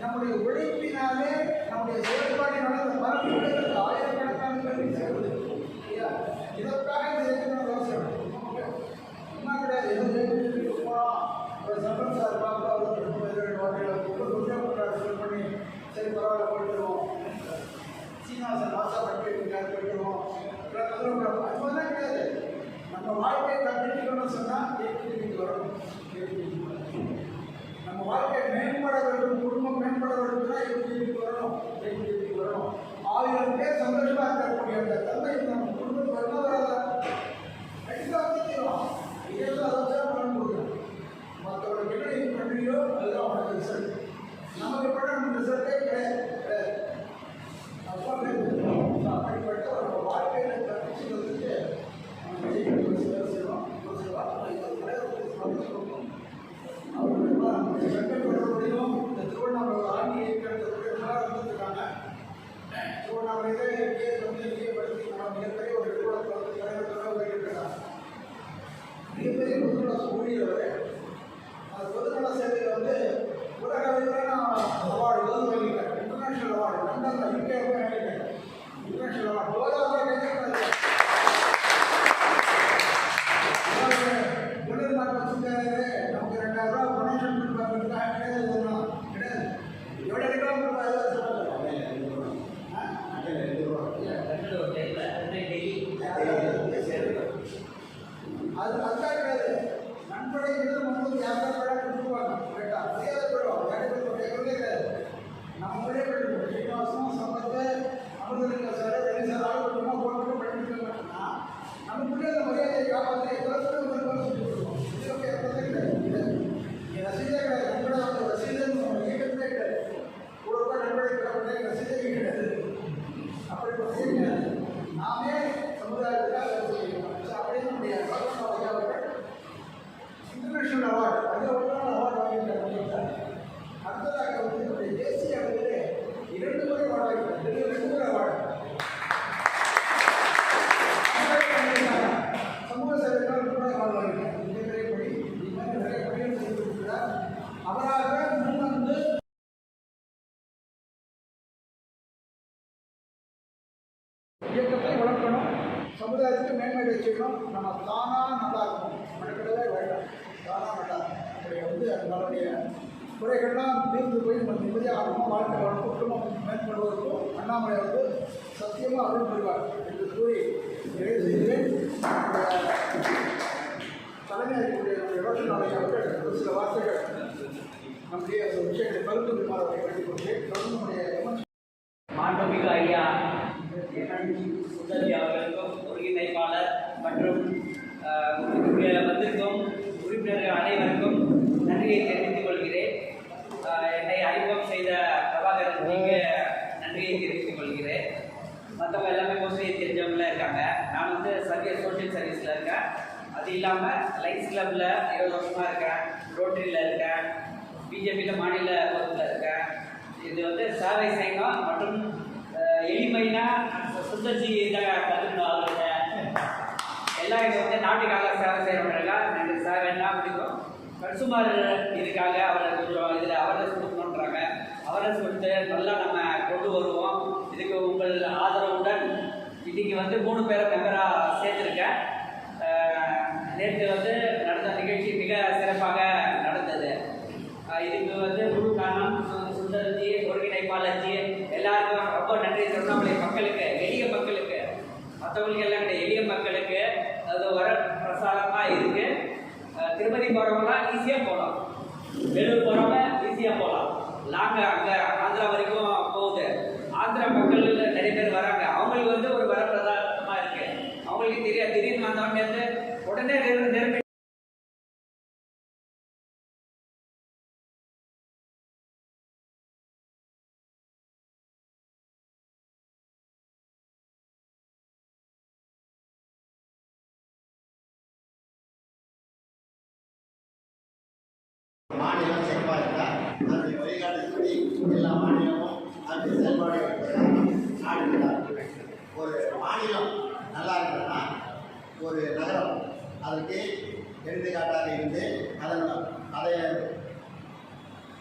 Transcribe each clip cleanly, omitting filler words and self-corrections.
நம்முடைய உழைப்பினாலே நம்முடைய செயல்பாட்டினாலே அந்த மரபு ஆயிரக்கணக்கான பேர் சேருது. இதற்காக இந்த இயக்கம் அவசியம். என்ன கிடையாது, எது ஒரு சம்பளம் சார் பார்க்க பண்ணி சரி பரவாயில்ல போயிட்டுருவோம். சீனிவாசன் வாசா படிக்கிறார் போயிட்டுருவோம். அது மாதிரிலாம் கிடையாது. நம்ம வாழ்க்கையை கற்றுக்கணும்னு சொன்னால் கேள்விக்கு வரணும். நம்ம வாழ்க்கை மேம்பட வேண்டும், குடும்பம் மேம்பட வேண்டும்னா கேள்விக்கு வரணும். கேள்விக்கு வரணும். 1000 பேர் சந்தோஷமா இருக்கக்கூடிய அந்த தந்தை நம்ம குடும்பத்துக்கு வரணும் வராதா? கண்டிப்பாக வச்சுக்கலாம். இதெல்லாம் அதான் பலன் கொடுக்கணும். மற்றவங்க கிட்ட இது பண்ணுறியோ அதுதான் அவனுக்கு ரிசல்ட். நமக்கு பண்ண நம்ம ரிசல்ட்டே கிடையாது. அப்படிப்பட்ட ஒரு வாழ்க்கையில் கற்றுக்கிறதுக்கு சட்டப்பேரவையும் இந்த திருவண்ணாமலை ஆண்டி இயக்கத்திற்கு இருந்திருக்காங்க. திருவண்ணாமலையிலே இயக்கப்படுத்தி மிகப்பெரிய ஒரு நிறுவனத்தில் இருக்கிறாங்க. மிகப்பெரிய பொதுநல ஊழியர். அந்த பொதுநல சேவையில் வந்து உலக அளவிலான அவார்டு வந்து வாங்கியிருக்காங்க. இன்டர்நேஷனல் அவார்டு லண்டனில் யூகே வாங்கியிருக்காங்க. இன்டர்நேஷனல் அவார்டு நமக்கு 2000 ரூபா டொனேஷன் கொடுப்பாங்க. கிடையாது. எவ்வளோ இருக்கலாம் அது அதுதான் கிடையாது. நண்படை வந்து யாத்திரை கொடுத்துருவாங்க. கரெக்டாக மரியாதை போயிடுவாங்க. எவ்வளோ கிடையாது. நம்மளே படிக்கணும். ஸ்ரீனிவாசம் சம்பத்து அமிர்தலிங்க சார் ரெண்டு சார் ஆளுமா போட்டு படிச்சுட்டோம்னா நமக்குள்ளே அந்த மரியாதையை காப்பாற்றி எவ்வளோ ரசீதே கிடையாது. நண்படை வந்து ரசீதுன்னு இயக்கத்திலே கிடையாது. கூட ரூபாய் நண்படை கிடப்பதே ரசீதே கிடையாது. அப்படிப்பட்ட நாமே சமுதாயத்துக்காக வேலை செய்யணும். அப்படியே நம்முடைய அவர்கள் இன்டர்நேஷனல் அவார்டு அதில் ஒன்றான அவார்டு வாங்கியிருக்காங்க. அடுத்ததாக வந்து நம்முடைய தேசிய அளவிலே 2 முறை அவார்டு வாங்கியிருக்காங்க. 2 முறை அவார்டு சமூக சேவைக்காக 2 முறை அவார்டு வாங்கியிருக்காங்க. மிகப்பெரிய பணி. இது மாதிரி நிறைய பணிகள் செய்து கொடுக்கிறார். அவராக முன்வந்து இயக்கத்தை வளர்க்கணும், சமுதாயத்துக்கு மேன்மை வச்சுக்கணும். நம்ம தானாக நல்லா இருக்கணும். மனக்கடவே வேண்டாம். தானாக நல்லா நம்முடைய வந்து நம்மளுடைய குறைகள்லாம் தீர்ந்து போய் நம்ம நிம்மதியாக ஆகணும். வாழ்க்கை வளர்க்கும், குடும்பம் மேம்படுவதற்கும் அண்ணாமலை வந்து சத்தியமாக அருள் புரிவார் என்று கூறி நிறைவு செய்கிறேன். தலைமை இருக்கக்கூடிய நம்முடைய ரோஷன் நாளைக்கு அவர்கள் ஒரு சில வார்த்தைகள் நம்முடைய விஷயங்களை கருத்து விமானத்தை கேட்டுக்கொண்டேன். நம்முடைய மாண்புமிகு ஐயா சுந்தரி அவர்களுக்கும் ஒருங்கிணைப்பாளர் மற்றும் வந்திருக்கும் உறுப்பினர்கள் அனைவருக்கும் நன்றியை தெரிவித்துக் கொள்கிறேன். என்னை அறிமுகம் செய்த பிரபாகரனுக்கு நன்றியை தெரிவித்துக் கொள்கிறேன். மற்றவங்க எல்லாமே மோஸ்ட்லி தெரிஞ்சவங்களாம் இருக்காங்க. நான் வந்து சோஷியல் சர்வீஸில் இருக்கேன். அது இல்லாமல் லைன்ஸ் கிளப்பில் 20 வருஷமாக இருக்கேன். ரோட்டரியில் இருக்கேன். பிஜேபியில் மாநில பொறுப்பில் இருக்கேன். இது வந்து சேவை செய்யணும் மற்றும் எளிமைனா சுந்தர்ஜி கற்றுக்கணும். அவர்கிட்ட எல்லாம் இது வந்து நாட்டுக்காக சேவை செய்கிறவங்க எனக்கு சேவைன்னா பிடிக்கும். கன்சூமர் இதுக்காக அவரை கொஞ்சம் இதில் அவேர்னஸ் கொடுக்கணுன்றாங்க. அவேர்னஸ் கொடுத்து நல்லா நம்ம கொண்டு வருவோம். இதுக்கு உங்கள் ஆதரவுடன் இன்றைக்கி வந்து 3 பேரை மெம்பராக சேர்த்துருக்கேன். நேற்று வந்து நடந்த நிகழ்ச்சி மிக சிறப்பாக நடந்தது. இதுக்கு வந்து முழு காரணம் சுந்தர்ஜி, ஒருங்கிணைப்பாளர்ஜி எல்லாருக்கும் ரொம்ப நன்றி. திருவண்ணாமலை மக்களுக்கு, எளிய மக்களுக்கு மற்றவங்களுக்கு எல்லாம் கிடையாது. எளிய மக்களுக்கு அது வர பிரசாதமாக இருக்கு. திருப்பதி போகிறவங்களாம் ஈஸியாக போகலாம், வேலூர் போகிறவங்க ஈஸியாக போகலாம். லாங்காக அங்கே ஆந்திரா வரைக்கும் போகுது. ஆந்திரா மக்கள் நிறைய பேர் வராங்க. அவங்களுக்கு வந்து ஒரு வரப்பிரசாதமாக இருக்கு. அவங்களுக்கு தெரியாது, திடீர்னு வந்தவங்க வந்து உடனே நெருங்கி மாநிலம் சிறப்பாக இருந்தால் அதனுடைய வழிகாட்டுப்படி எல்லா மாநிலமும் அதனுடைய செயல்பாடு நாடுகிறார். ஒரு மாநிலம் நல்லா இருக்குன்னா ஒரு நகரம் அதற்கு எடுத்துக்காட்டாக இருந்து அதை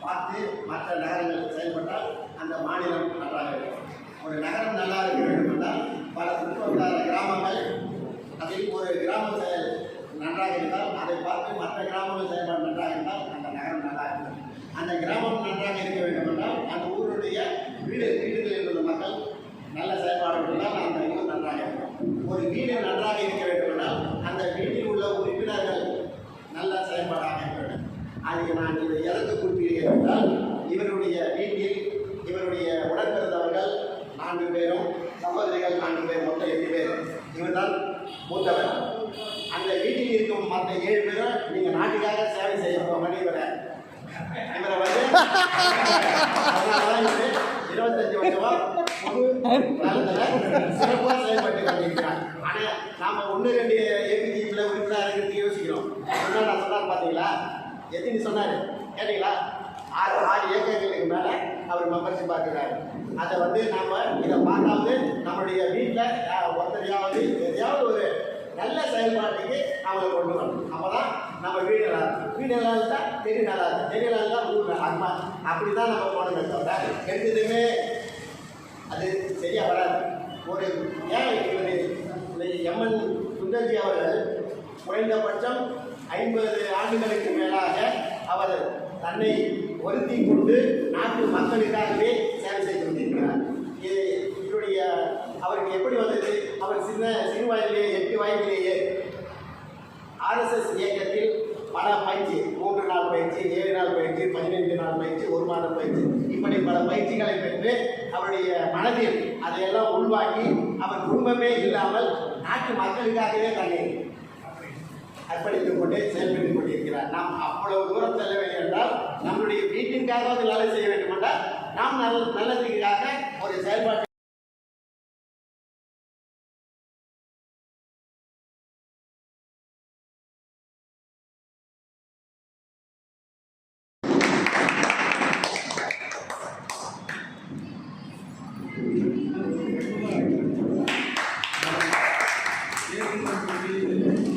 பார்த்து மற்ற நகரங்கள் செயல்பட்டால் அந்த மாநிலம் நன்றாக இருக்கும். ஒரு நகரம் நல்லா இருக்க வேண்டும் என்றால் பல சுற்றுவட்டார கிராமங்கள் அதில் ஒரு கிராம செயல் நன்றாக இருந்தால் அதை பார்த்து மற்ற கிராமங்கள் செயல்பாடு நன்றாக இருந்தால் அந்த நகரம் நல்லா இருக்கும். அந்த கிராமம் நன்றாக இருக்க வேண்டும் என்றால் அந்த ஊருடைய வீடுகளில் உள்ள மக்கள் நல்ல செயல்பாடு இருந்தால் அந்த ஊர் நன்றாக இருக்கும். ஒரு வீடு நன்றாக இருக்க வேண்டும் என்றால் அந்த வீட்டில் உள்ள உறுப்பினர்கள் நல்ல செயல்பாடாக இருக்க வேண்டும். அதுக்கு நான் இதை எதற்கு குறிப்பிடுகிறேன் என்றால் இவருடைய வீட்டில் இவருடைய உடன்பிறந்தவர்கள் 4 பேரும், சகோதரிகள் 4 பேர், மொத்தம் 8 பேர். இவர்தான் மூத்தவர். அந்த வீட்டில் இருக்கும் மற்ற 7 பேரும் நீங்கள் நாட்டுக்காக சேவை செய்ய போகணும். இவரை வந்து அதனாலதான் 25 வருஷமா சிறப்பாக செயல்பட்டு கொண்டிருக்கிறார். ஆனால் நாம் 1-2 ஏபிஜியில் உறுப்பினராக இருக்கிறது யோசிக்கிறோம். நான் சொன்னார் பார்த்தீங்களா? எத்தனை சொன்னார் கேட்டீங்களா? 6 ஏக்கர்களுக்கு மேலே அவர் மெம்பர்ஷிப் பார்க்கிறாரு. அதை வந்து நாம் இதை பார்த்தாவது நம்மளுடைய வீட்டில் ஒருத்தரையாவது எதையாவது ஒரு நல்ல செயல்பாட்டுக்கு அவங்களை கொண்டு வரணும். அப்போ தான் நம்ம வீடு நல்லா இருக்கும். வீடு நல்லா இருந்தால் தெரிய நல்லா இருக்கும். தெரிய நல்லா இருந்தால் ஊர் நல்லா. அப்படி தான் நம்ம போனதை தவிர எடுத்ததுமே அது சரியாக வராது. ஒரு ஏன் இவர் எம்என் சுந்தர்ஜி அவர்கள் குறைந்தபட்சம் 50 ஆண்டுகளுக்கு மேலாக அவர் தன்னை வருத்தி கொண்டு நாட்டு மக்களுக்காகவே சேவை செய்து கொண்டிருக்கிறார். இவருடைய அவருக்கு எப்படி வந்தது? அவர் சிறு வயதிலேயே 8 வயதிலேயே ஆர்எஸ்எஸ் இயக்கத்தில் பல பயிற்சி, 3 நாள் பயிற்சி, 7 நாள் பயிற்சி, 15 நாள் பயிற்சி, 1 மாதம் பயிற்சி, இப்படி பல பயிற்சிகளை பெற்று அவருடைய மனதில் அதையெல்லாம் உள்வாங்கி அவர் குடும்பமே இல்லாமல் நாட்டு மக்களுக்காகவே தன்னை அர்ப்பணித்துக் கொண்டு செயல்பட்டுக் கொண்டிருக்கிறார். நாம் அவ்வளவு தூரம் செல்ல வேண்டும் என்றால் நம்முடைய வீட்டிற்காக வேலை செய்ய வேண்டும் என்றால் நாம் நல்லதுக்காக ஒரு செயல்பாடு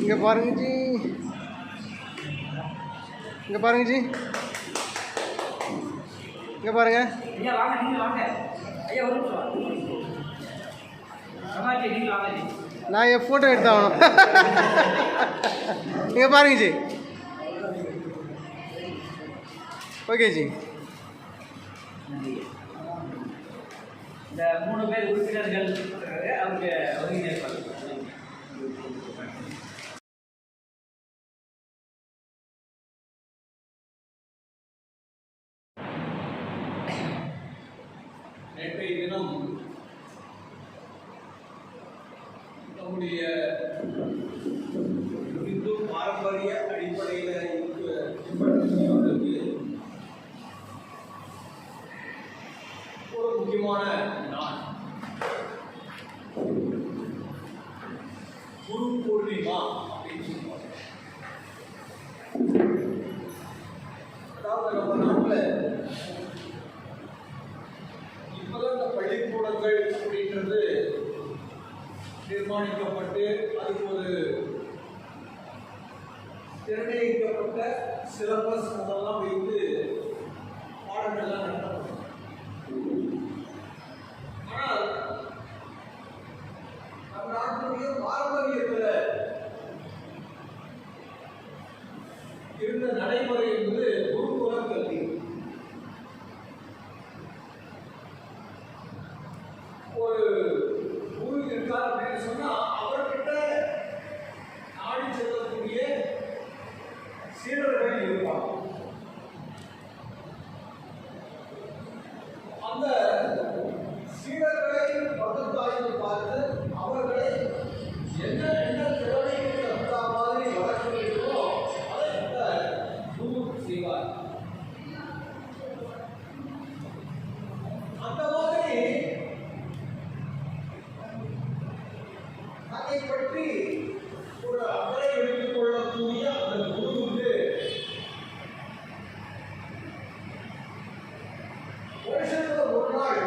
இங்கே பாருங்க ஜி, இங்கே பாருங்க ஜி, இங்கே பாருங்க. ஐயா வாங்க, நீங்க வாங்க ஐயா, ஒரு நிமிஷம் வாங்க. சமாஜி நீங்க வாங்க ஜி. நான் என் ஃபோட்டோ எடுத்தாகணும். இங்கே பாருங்க ஜி. Okay G. இந்த 3 பேர் உறுப்பினர்கள் அவங்க ஒருங்கிணைப்பாங்க. நேற்றைய தினம் நம்முடைய இந்து பாரம்பரிய அடிப்படையில் ஒரு முக்கியமான நாள் குரு பூர்ணிமா அப்படின்னு சொல்லுவாங்க. அதாவது நம்ம நாட்டில் இப்போதான் இந்த பள்ளிக்கூடங்கள் அப்படின்றது நிர்மாணிக்கப்பட்டு அதுக்கு ஒரு நிர்ணயிக்கப்பட்ட சிலபஸ் அதெல்லாம் வைத்து பாடங்கள்லாம் நடத்தப்படும். ஆனால் நம் நாட்டுடைய பாரம்பரியத்தில் இருந்த நடைமுறை என்பது குருகுல கல்வி. ஒரு குரு இருக்கார் அப்படின்னு சொன்னா அதை பற்றி ஒரு அக்கறை எடுத்துக் கொள்ளக்கூடிய அந்த குழுவுக்கு வருஷத்துல ஒரு நாள்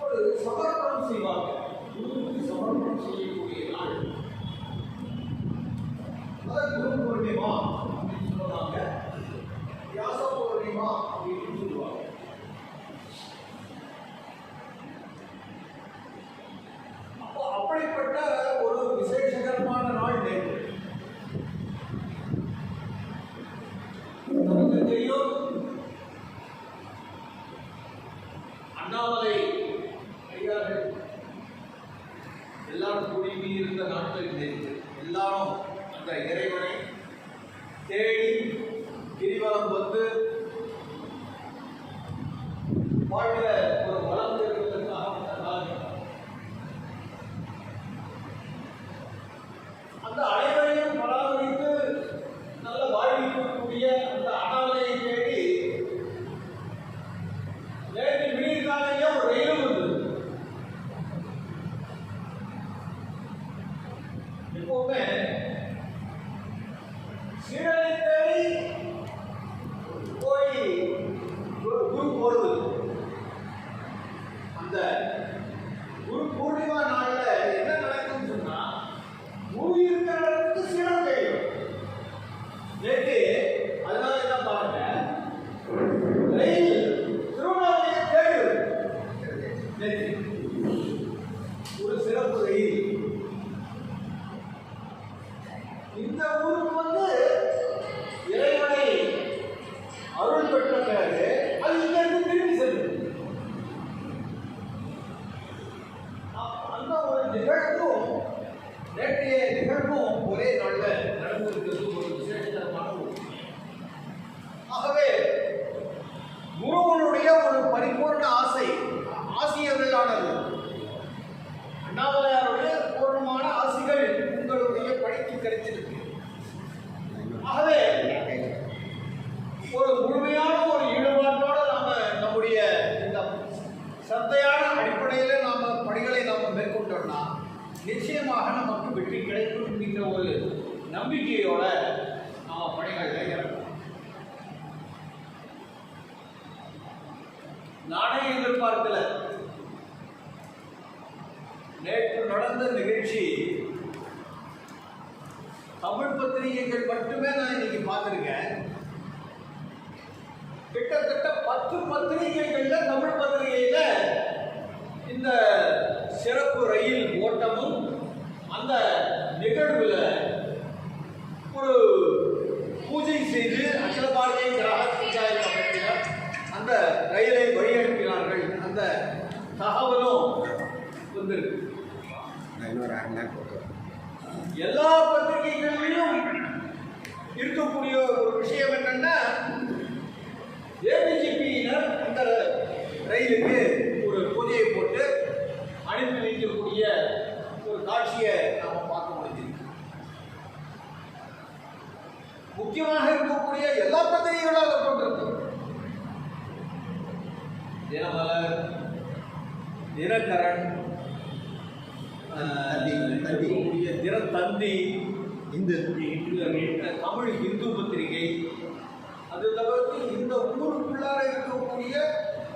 ஒரு சமர்ப்பணம் செய்வாங்க. குருவுக்கு சமர்ப்பணம் செய்யக்கூடிய நாள் அதான் குரு பூர்ணிமா அப்படின்னு சொல்லுவாங்க, வியாச பூர்ணிமா அப்படின்னு சொல்லுவாங்க. அப்போ அப்படிப்பட்ட ஒரு விசேஷகரமான நாள் நேற்று. நமக்கு தெரியும், அண்ணாமலை ஐயார்கள் எல்லாரும் கூடி இருந்த நாட்கள் நேற்று. எல்லாரும் அந்த இறைவனை தேடி கிரிவலம் வந்து வாழ்ல ஒரு வளம் பெறுவதற்காக வந்த நாள். அந்த அனைவரையும் பராமரித்து நல்ல வாழ்விக்கக்கூடிய அந்த அண்ணாமலையை தேடி நேற்று விடியற்காலையே ஒரு ரயிலும் வந்தது. எப்பவுமே சீடனை தேடி போய் குரு போடுவது. அந்த குரு பூர்ணிமா நாள்ல என்ன நடக்கும்னு சொன்னா, குரு இருக்கிற இடத்துக்கு சீடன் தேடும். நேற்று அதனால என்ன பாருங்க, ரயில் திருவண்ணாமலையை தேடுது. நேற்று ஒரு சிறப்பு ரயில் இந்த ஊருக்கு வந்து இறைவனை அருள் பெற்ற பிறகு அது இங்கிருந்து திரும்பி செல்லும். அந்த ஒரு நிகழ்வும் நேற்றைய நிகழ்வும் ஒரே நாள்ல நடந்திருக்கிறது ஒரு விசேஷமான ஒரு. ஆகவே குருவனுடைய ஒரு பரிபூர்ண ஆசியர்களானது அண்ணாமலையாருடைய பூர்ணமான ஆசிகள் உங்களுடைய படித்து கிடைத்திருக்கு. ஆகவே ஒரு முழுமையான ஒரு ஈடுபாட்டோடு நாம நம்முடைய இந்த சத்தையான அடிப்படையில் நாம பணிகளை நாம மேற்கொண்டோம்னா நிச்சயமாக நமக்கு வெற்றி கிடைக்கும் என்கிற ஒரு நம்பிக்கையோட நாம பணிகளை இறங்கணும். நானே எதிர்பார்க்கல, நேற்று நடந்த நிகழ்ச்சி தமிழ் பத்திரிகைகள் மட்டுமே நான் இன்னைக்கு பார்த்துருக்கேன். கிட்டத்தட்ட 10 பத்திரிகைகள்ல தமிழ் பத்திரிகையில இந்த சிறப்பு ரயில் ஓட்டமும் அந்த நிகழ்வுல ஒரு பூஜை செய்து அகில பாரதிய கிராம பஞ்சாயத்து அமைப்பினர் அந்த ரயிலை வழியனுப்பினார்கள். அந்த தகவலும் வந்திருக்கு. எல்லா பத்திரிகைகளிலும் இருக்கக்கூடிய ஒரு விஷயம் என்னன்னா, ஏபிஜிபியினர் அந்த ரயிலுக்கு ஒரு பூஜையை போட்டு அனுப்பி வைக்கக்கூடிய ஒரு காட்சியை நாம பார்க்க முடிஞ்சிருக்கு. முக்கியமாக இருக்கக்கூடிய எல்லா பத்திரிகைகளும் அதை கொண்டிருக்கு. தினமலர், தினகரன், தினத்தந்தி, தமிழ் இந்து பத்திரிகை, அது தவிர்த்து இந்த ஊருக்குள்ளார இருக்கக்கூடிய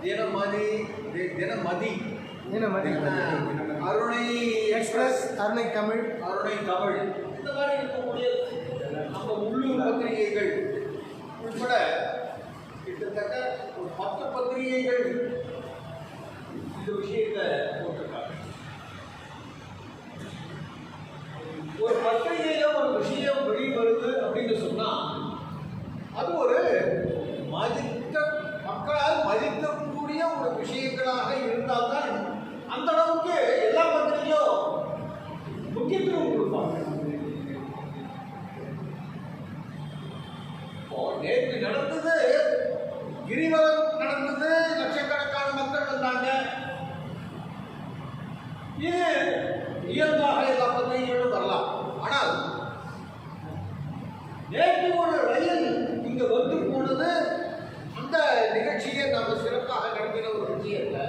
தினமதி, அருணை எக்ஸ்பிரஸ், அருணை தமிழ், இந்த மாதிரி இருக்கக்கூடிய நம்ம உள்ளூர் பத்திரிகைகள் உட்பட கிட்டத்தட்ட ஒரு 10 பத்திரிகைகள் இந்த விஷயத்தை போட்டிருக்காங்க. ஒரு பத்திரிகையில ஒரு விஷயம் வெளிவருது அப்படின்னு சொன்னா அது ஒரு மக்களால் மதிக்கக்கூடிய ஒரு விஷயங்களாக இருந்தால்தான் அந்த அளவுக்கு எல்லா பத்திரிகையும் முக்கியத்துவம் கொடுப்பாங்க. நேற்று நடந்தது கிரிவலம் நடந்தது, லட்சக்கணக்கான மக்கள் வந்தாங்க. இது இயல்பாக எல்லா பத்திரிகைகளும் வரலாம். ஆனால் நேற்று ஒரு ரயில் இங்க வந்து போனது, அந்த நிகழ்ச்சியை நாம சிறப்பாக நடத்தின ஒரு விஷயத்தை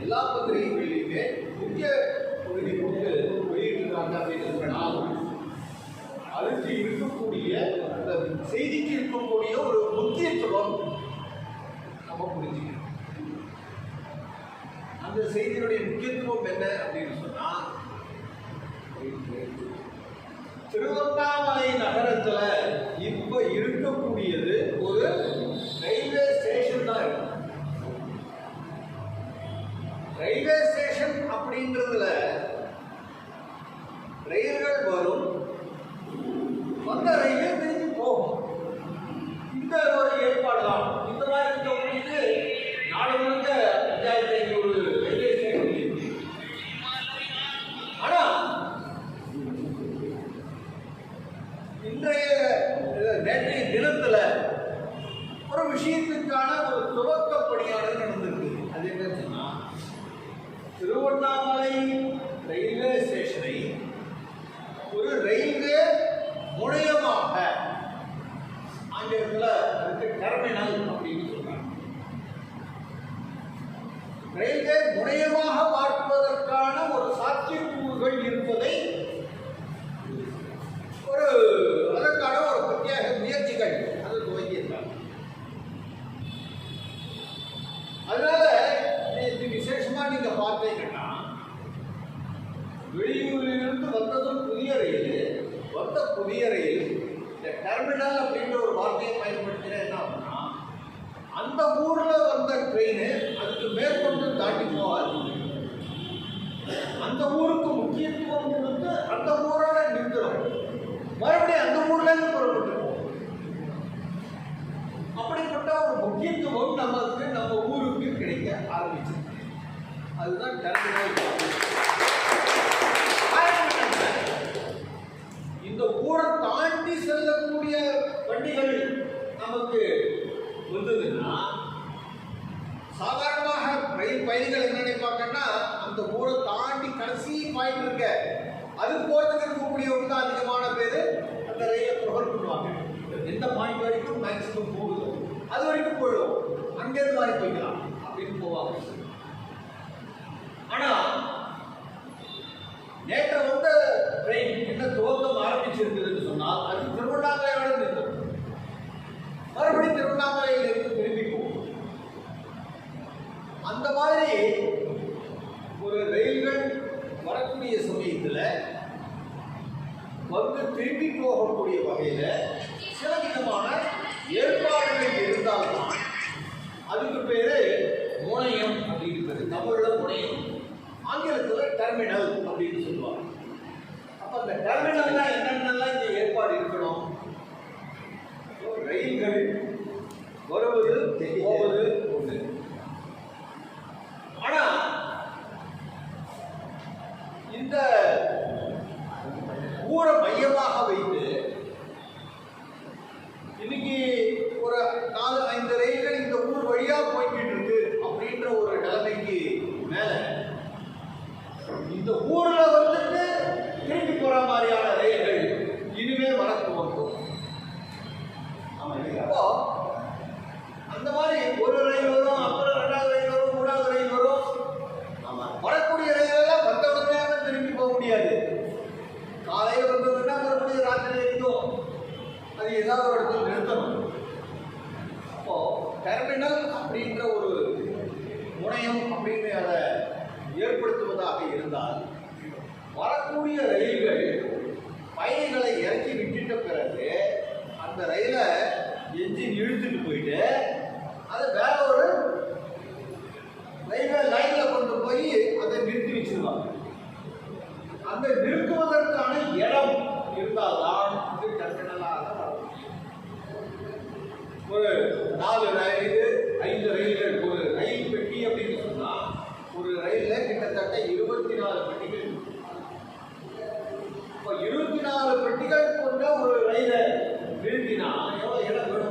எல்லா பத்திரிகைகளிலுமே முக்கிய பகுதி கொண்டு வெளியிட்டு செய்திக்கு இருக்கக்கூடிய ஒரு முக்கியத்துவம் நம்ம புரிஞ்சுக்கணும். அந்த செய்தியினுடைய முக்கியத்துவம் என்ன அப்படின்னு சொன்னா, திருவண்ணாமலை நகரத்துல இப்ப இருக்கக்கூடியது ஒரு ரயில்வே ஸ்டேஷன் தான் இருக்கு. ரயில்வே ஸ்டேஷன் அப்படின்றதுல ரயில்கள் வரும், வந்த ரயிலே திரும்பி போகும். இந்த ஒரு ஏற்பாடு தான். இந்த மாதிரி இருக்கவங்களுக்கு நாடு முழுக்க 5500 ரயில்வே ஸ்டேஷன் இருக்கு. ஆனா நேற்றைய தினத்துல ஒரு விஷயத்துக்கான ஒரு துவக்க பணியாளர் நடந்திருக்கு. அது என்னன்னா, திருவண்ணாமலை ரயில்வே ஸ்டேஷனை ஒரு ரயில்வே முனையமாக, ஆங்கிலத்தில் அதுக்கு டெர்மினல் அப்படின்னு சொல்றாங்க, ரயில்வே முனையமாக மாற்றுவதற்கான ஒரு சாத்தியக்கூறுகள் இருப்பதை அதற்கான ஒரு பிரத்யேக முயற்சிகள் அது துவங்கியிருக்காங்க. அதனால இது விசேஷமா நீங்க பார்த்தீங்கன்னா, வெளியூரிலிருந்து வந்ததும் புதிய ரயில், வந்த புதிய ரயில் இந்த டெர்மினல் அப்படின்ற ஒரு வார்த்தையை பயன்படுத்தினா என்ன ஆகும்னா, அந்த ஊர்ல வந்த ட்ரெயின் அதுக்கு மேற்கொண்டு தாண்டி போகாது. அந்த ஊருக்கு முக்கியத்துவம் கொடுத்து அந்த ஊரோட நிறுத்துறோம், மறுபடியும் அந்த ஊர்ல இருந்து புறப்பட்டு போகும். அப்படிப்பட்ட ஒரு முக்கியத்துவம் நமக்கு நம்ம ஊருக்கு கிடைக்க ஆரம்பிச்சு. அதுதான் டெர்மினல். இந்த ஊரை தாண்டி செல்லக்கூடிய வண்டிகள் நமக்கு வந்ததுன்னா, சாதாரணமாக ரயில் பயணிகள் என்ன நினைப்பாங்கன்னா, அந்த ஊரை தாண்டி கடைசி பாயிண்ட் இருக்க அது போறதுக்கு இருக்கக்கூடியவங்க தான் அதிகமான பேர் அந்த ரயிலை ப்ரிஃபர் பண்ணுவாங்க. எந்த பாயிண்ட் வரைக்கும் மேக்ஸிமம் போகுதோ அது வரைக்கும் போயிடும், அங்கேருந்து மாதிரி போய்க்கலாம் அப்படின்னு போவாங்க. ஆனா நேற்று வந்த ட்ரெயின் என்ன துவக்கம் ஆரம்பிச்சிருக்குதுன்னு சொன்னால், அது திருவண்ணாமலையோட நிறுத்தும், மறுபடியும் திருவண்ணாமலையில் இருந்து திரும்பி போகும். அந்த மாதிரி ஒரு ரயில்கள் வரக்கூடிய சமயத்தில் வந்து திரும்பி போகக்கூடிய வகையில் சில விதமான ஏற்பாடுகள் இருந்தால்தான் அதுக்கு பேரு முனையம் அப்படிங்கிறது. தமிழ்ல முனையம், ஆங்கிலத்தில் டெர்மினல் அப்படின்னு சொல்லுவாங்க. அப்ப அந்த டெர்மினல்னா என்னென்னலாம் இந்த ஏற்பாடு இருக்கணும்? ரயில்கள் வருவது போவது ஒன்று. ஆனா இந்த ஊரை மையமாக வைத்து இன்னைக்கு ஒரு 4-5 ரயில்கள் இந்த ஊர் வழியா போய்கிட்டு இருக்கு அப்படின்ற ஒரு நிலைமைக்கு மேல இந்த ஊர்ல வந்துட்டு திரும்பி போற மாதிரியான ரயில்கள் இனிமே வர துவங்கும். அப்போ அந்த மாதிரி ஒரு ரயில் வரும், அப்புறம் 2வது ரயில் வரும், 3வது ரயில் வரும். வரக்கூடிய ரயிலெல்லாம் வந்த உடனே திரும்பி போக முடியாது. காலையில் வந்ததுன்னா மறுபடியும் ராத்திரி வரைக்கும் அது ஏதாவது ஒரு இடத்துல நிறுத்தணும். அப்போ டெர்மினல் அப்படின்ற ஒரு முனையம் அப்படின்னு அதை ஏற்படுத்துவதாக இருந்தால், வரக்கூடிய ரயில்கள் பயணிகளை இறக்கி விட்டுட்ட பிறகு அந்த ரயிலை என்ஜின் இழுத்துட்டு போயிட்டு அதை வேற ஒரு ரயில்வே லைன்ல கொண்டு போய் அதை நிறுத்தி வச்சிருவாங்க. அந்த நிறுத்துவதற்கான இடம் இருந்தால்தான் இது டெர்மினலாக வரும். ஒரு 4 ரயில் 5 ரயில்கள், ஒரு ரயில் பெட்டி அப்படின்னு சொன்னா ஒரு ரயில்ல கிட்டத்தட்ட 24 பெட்டிகள். இப்போ 24 பெட்டிகள் கொண்ட ஒரு ரயிலை நிறுத்தினா எவ்வளவு இடம் வேணும்?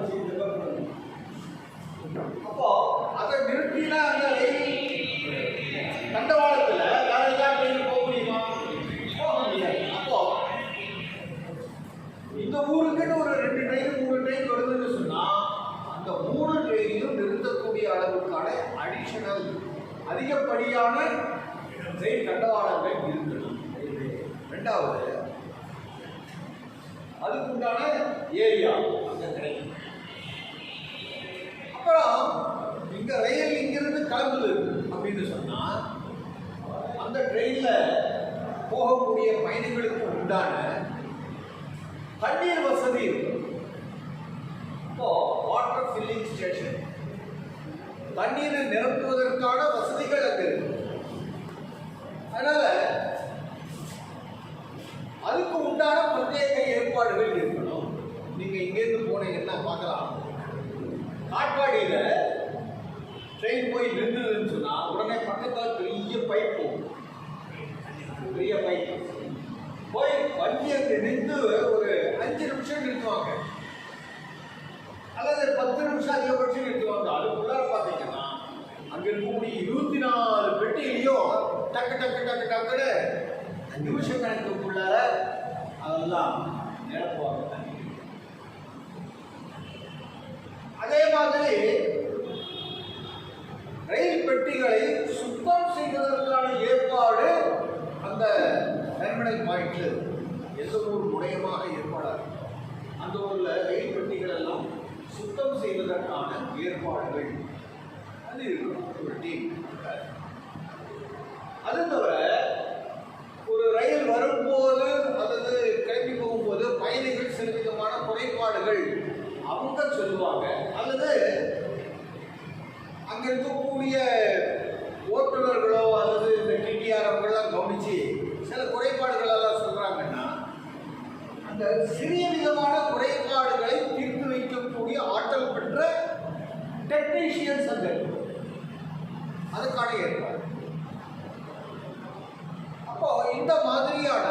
அப்போ அதை நிறுத்தினா அந்த ரயில் தண்டவாளத்துல வேற ஏதாவது போக முடியுமா? போக முடியாது. அப்போ இந்த ஊருக்குன்னு ஒரு 2 ட்ரெயின் 3 ட்ரெயின் வருதுன்னு சொன்னா அந்த 3 ட்ரெயினையும் நிறுத்தக்கூடிய அளவுக்கான அடிஷனல் அதிகப்படியான ட்ரெயின் தண்டவாளங்கள் இருக்கணும். 2வது அதுக்குண்டான ஏரியா, அந்த கிடைக்கும். அப்புறம் இங்க ரயில் இங்கிருந்து கிளம்புது அப்படின்னு சொன்னா அந்த ட்ரெயின்ல போகக்கூடிய பயணிகளுக்கு உண்டான தண்ணீர் வசதி இருக்கு. இப்போ வாட்டர் ஃபில்லிங் ஸ்டேஷன், தண்ணீரை நிரப்புவதற்கான வசதிகள் அங்க இருக்கு. அதனால அதுக்கு உண்டான பிரத்யேக ஏற்பாடுகள் இருக்கணும். நீங்க இங்கேருந்து போனீங்கன்னா பார்க்கலாம், காட்பாடியில ட்ரெயின் போய் நின்றுதுன்னு சொன்னா உடனே பக்கத்தில் பெரிய பைப் போகும், பெரிய பைப் போய் வண்டியை நின்று ஒரு 5 நிமிஷம் நிறுத்துவாங்க அல்லது 10 நிமிஷம் அதிகபட்சம் நிறுத்துவாங்க. அதுக்குள்ளார பார்த்தீங்கன்னா அங்க இருக்கக்கூடிய 24 பெட்டியிலையும் டக்கு டக்கு டக்கு டக்குன்னு 5 நிமிஷம் கணக்குக்குள்ளார அதெல்லாம் நிரப்புவாங்க. அதே மாதிரி ரயில் பெட்டிகளை சுத்தம் செய்வதற்கான ஏற்பாடு அந்த டெர்மினல் பாயிண்ட்ல எந்த ஒரு முனையமாக ஏற்பாடாக அந்த ஊர்ல ரயில் பெட்டிகள் எல்லாம் சுத்தம் செய்வதற்கான ஏற்பாடுகள் அது இருக்கும் ஒரு டீம். அது தவிர ஒரு ரயில் வரும்போது அல்லது கிளம்பி போகும்போது பயணிகள் சில விதமான குறைபாடுகள் அவங்க சொல்லுவாங்க அல்லது அங்க இருக்கக்கூடிய ஓட்டுநர்களோ அல்லது இந்த டிடிஆர் அவங்கெல்லாம் கவனிச்சு சில குறைபாடுகள் எல்லாம் சொல்றாங்கன்னா அந்த சிறிய விதமான குறைபாடுகளை தீர்த்து வைக்கக்கூடிய ஆற்றல் பெற்ற டெக்னீஷியன்ஸ் அங்க அதுக்கான ஏற்பாடு. அப்போ இந்த மாதிரியான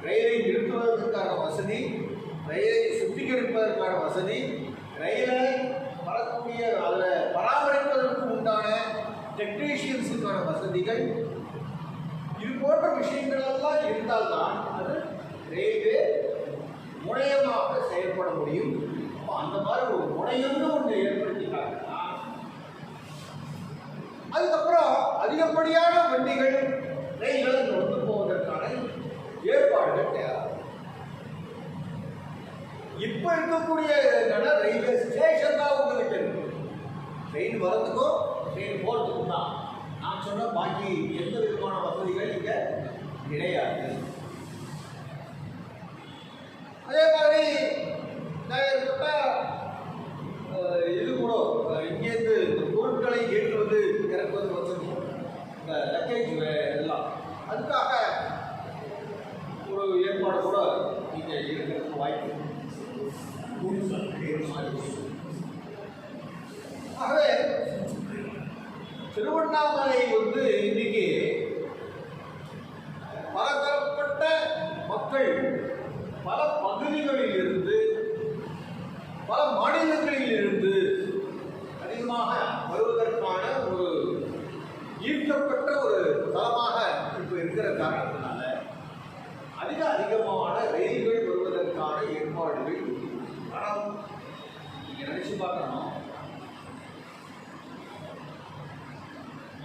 ரயிலை நிறுத்துவதற்கான வசதி, ரயிலை சுத்திகரிப்பதற்கான வசதி, ரயிலை வரக்கூடிய அதில் பராமரிப்பதற்கு உண்டான டெக்னீஷியன்ஸுக்கான வசதிகள், இது போன்ற விஷயங்கள் எல்லாம் இருந்தால்தான் அது ரயில்வே முனையமாக செயல்பட முடியும். அந்த மாதிரி ஒரு முனையம்னு ஒன்று ஏற்படுத்திட்டாங்கன்னா அதுக்கப்புறம் அதிகப்படியான வண்டிகள் ரயில்கள் வந்து போவதற்கான ஏற்பாடுகள் தேவை. இப்ப இருக்கக்கூடிய என்னன்னா ரயில்வே ஸ்டேஷன் தான் உங்ககிட்ட இருக்கு. ட்ரெயின் வரதுக்கும் ட்ரெயின் போறதுக்கும் தான். நான் சொன்ன பாக்கி எந்த விதமான வசதிகள் இங்க கிடையாது. அதே மாதிரி இது கூட இங்கேருந்து இந்த பொருட்களை ஏற்றுவது இறக்குவது வசதி, இந்த லக்கேஜ் எல்லாம் அதுக்காக ஒரு ஏற்பாடு கூட இங்கே இருக்கிறதுக்கு வாய்ப்பு. ஆகவே திருவண்ணாமலை வந்து இன்னைக்கு பலதரப்பட்ட மக்கள் பல பகுதிகளில் இருந்து பல மாநிலங்களில் இருந்து அதிகமாக வருவதற்கான ஒரு ஈர்க்கப்பட்ட ஒரு தளமாக இப்போ இருக்கிற காரணத்தினால அதிகமான ரயில்கள் வருவதற்கான ஏற்பாடுகள். ஆனால் நீங்க நினைச்சு பார்க்கணும்,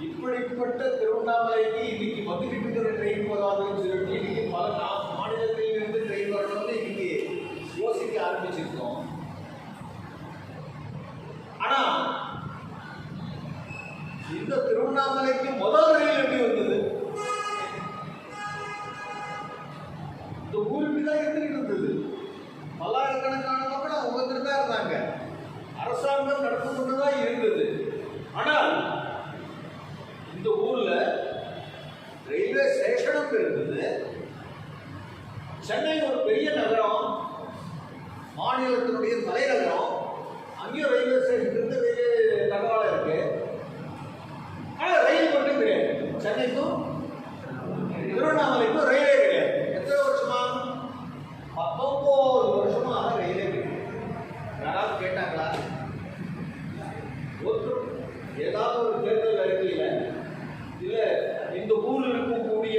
இப்படிப்பட்ட திருவண்ணாமலைக்கு இன்னைக்கு வந்துகிட்டு இருக்கிற ட்ரெயின் போதாதுன்னு சொல்லிட்டு இன்னைக்கு பல மாநிலங்களில் இருந்து ட்ரெயின் வரணும்னு இன்னைக்கு யோசிக்க ஆரம்பிச்சிருக்கோம். ஆனா இந்த திருவண்ணாமலைக்கு முதல் ரயில் எப்படி வந்தது? இந்த ஊருக்கு தான் இருந்துகிட்டு இருந்தது. பல்லாயிரக்கணக்கான மக்கள் அவங்க வந்துட்டு தான் இருந்தாங்க. அரசாங்கம் நடந்து கொண்டுதான் இருந்தது. ஆனால் இந்த ஊர்ல ரயில்வே ஸ்டேஷனும் இருந்தது. சென்னை ஒரு பெரிய நகரம், மாநிலத்தினுடைய தலைநகரம். அங்கேயும் ரயில்வே ஸ்டேஷன் இருந்து வெளியே தகவலாக இருக்கு. ஆனால் ரயில் மட்டும் கிடையாது. சென்னைக்கும் திருவண்ணாமலைக்கும் ரயிலே கிடையாது. எத்தனை வருஷமா? 19 வருஷமாக ரயிலே கிடையாது. யாராவது கேட்டாங்களா? ஏதாவது ஒரு தேர்தல் அறிக்கையில இல்ல இந்த ஊரில் இருக்கக்கூடிய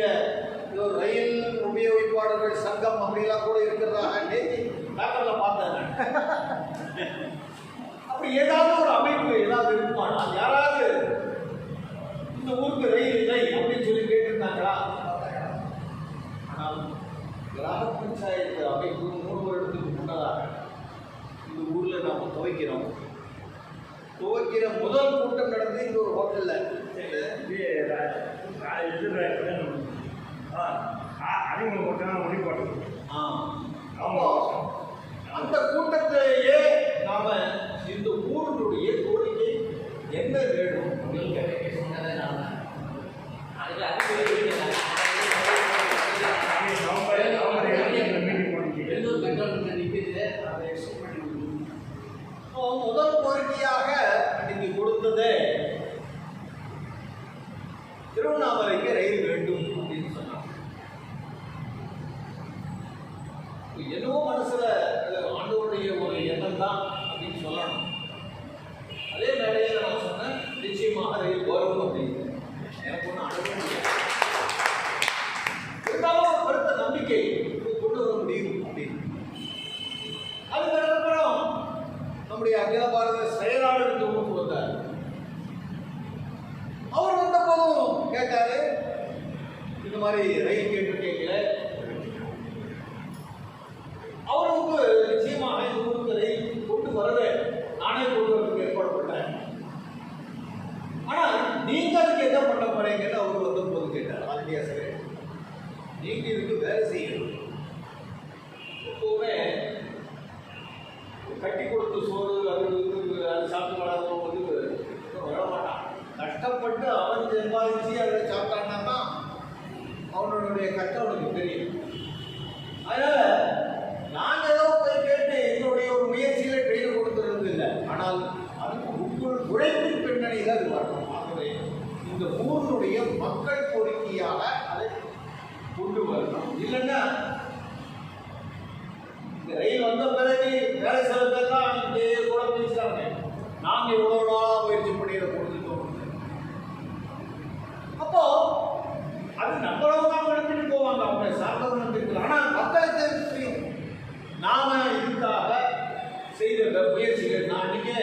ரயில் உபயோகிப்பாளர்கள் சங்கம் அப்படிலாம் கூட இருக்கிறதாக நேற்று பேப்பர்ல பார்த்தேன். அப்படி ஏதாவது ஒரு அமைப்பு ஏதாவது இருக்குமானால் யாராவது இந்த ஊருக்கு ரயில் இல்லை அப்படின்னு சொல்லி கேட்டிருந்தாங்களா? ஆனால் கிராம பஞ்சாயத்து அமைப்பு 3 வருடத்துக்கு துவைக்கிறோம். துவைக்கிற முதல் கூட்டம் நடந்து இங்க ஒரு ஹோட்டல்ல அப்போ அந்த கூட்டத்திலேயே நாம இந்த ஊருடைய கோரிக்கை என்ன வேணும் அப்படின்னு கேட்டேன். முதல் கோரிக்கையாக அன்னைக்கு கொடுத்தது திருவண்ணாமலைக்கு ரயில் வேண்டும் அப்படின்னு சொன்னாங்க. என்னவோ மனசுல ஆண்டவருடைய ஒரு எண்ணம் தான் அப்படின்னு சொல்லணும். அதே வேலையில் நான் சொன்னேன் நிச்சயமாக ரயில் வரும் அப்படின்னு. எனக்கு ஒன்றும் அனுபவம் முடியாது, இருந்தாலும் ஒரு கருத்த நம்பிக்கை கொண்டு வர முடியும் அப்படின்னு. அதுக்கப்புறம் நம்முடைய அகில பாரத செயலாளர் இந்த ஊருக்கு வந்தார். அவர் வந்த போதும் கேட்டாரு, இந்த மாதிரி ரயில் கேட்டிருக்கீங்களே. அவருக்கு நிச்சயமாக இந்த ஊருக்கு ரயில் கொண்டு வரவே நானே கொண்டு வரதுக்கு ஏற்பாடு பண்ணேன். ஆனா நீங்க அதுக்கு என்ன பண்ண போறீங்கன்னு அவர் வந்த போது கேட்டார். ஆசிரியர் நீங்க இதுக்கு வேலை செய்யணும். எப்பவுமே கட்டி கொடுத்து சோறு அது சாப்பிட்டு வளர்ந்தவங்க வந்து வர மாட்டான். கஷ்டப்பட்டு அவன் சம்பாதிச்சு அதை சாப்பிட்டான்னா தான் அவனுடைய கஷ்டம் அவனுக்கு தெரியும். அதனால நாங்கள் ஏதோ போய் கேட்டு எங்களுடைய ஒரு முயற்சியில கையில் கொடுத்துறது இல்லை. ஆனால் அதுக்கு உங்கள் உழைப்பின் பின்னணியில் அது வரணும். ஆகவே இந்த ஊருடைய மக்கள் கோரிக்கையாக அதை கொண்டு வரணும். இல்லைன்னா இந்த ரயில் வந்த பிறகு வேலை செலவுலாம் இங்கே கூட பேசுறாங்க. நாங்கள் இவ்வளோ நாளாக முயற்சி பண்ணி இதை கொடுத்துட்டோம். அப்போ அது நம்மளவு தான் எடுத்துட்டு போவாங்க, அவங்க சார்ந்தவங்க எடுத்துக்கலாம். ஆனால் மக்களுக்கு தெரியும் நாம இதுக்காக செய்த முயற்சிகள். நான் அன்றைக்கே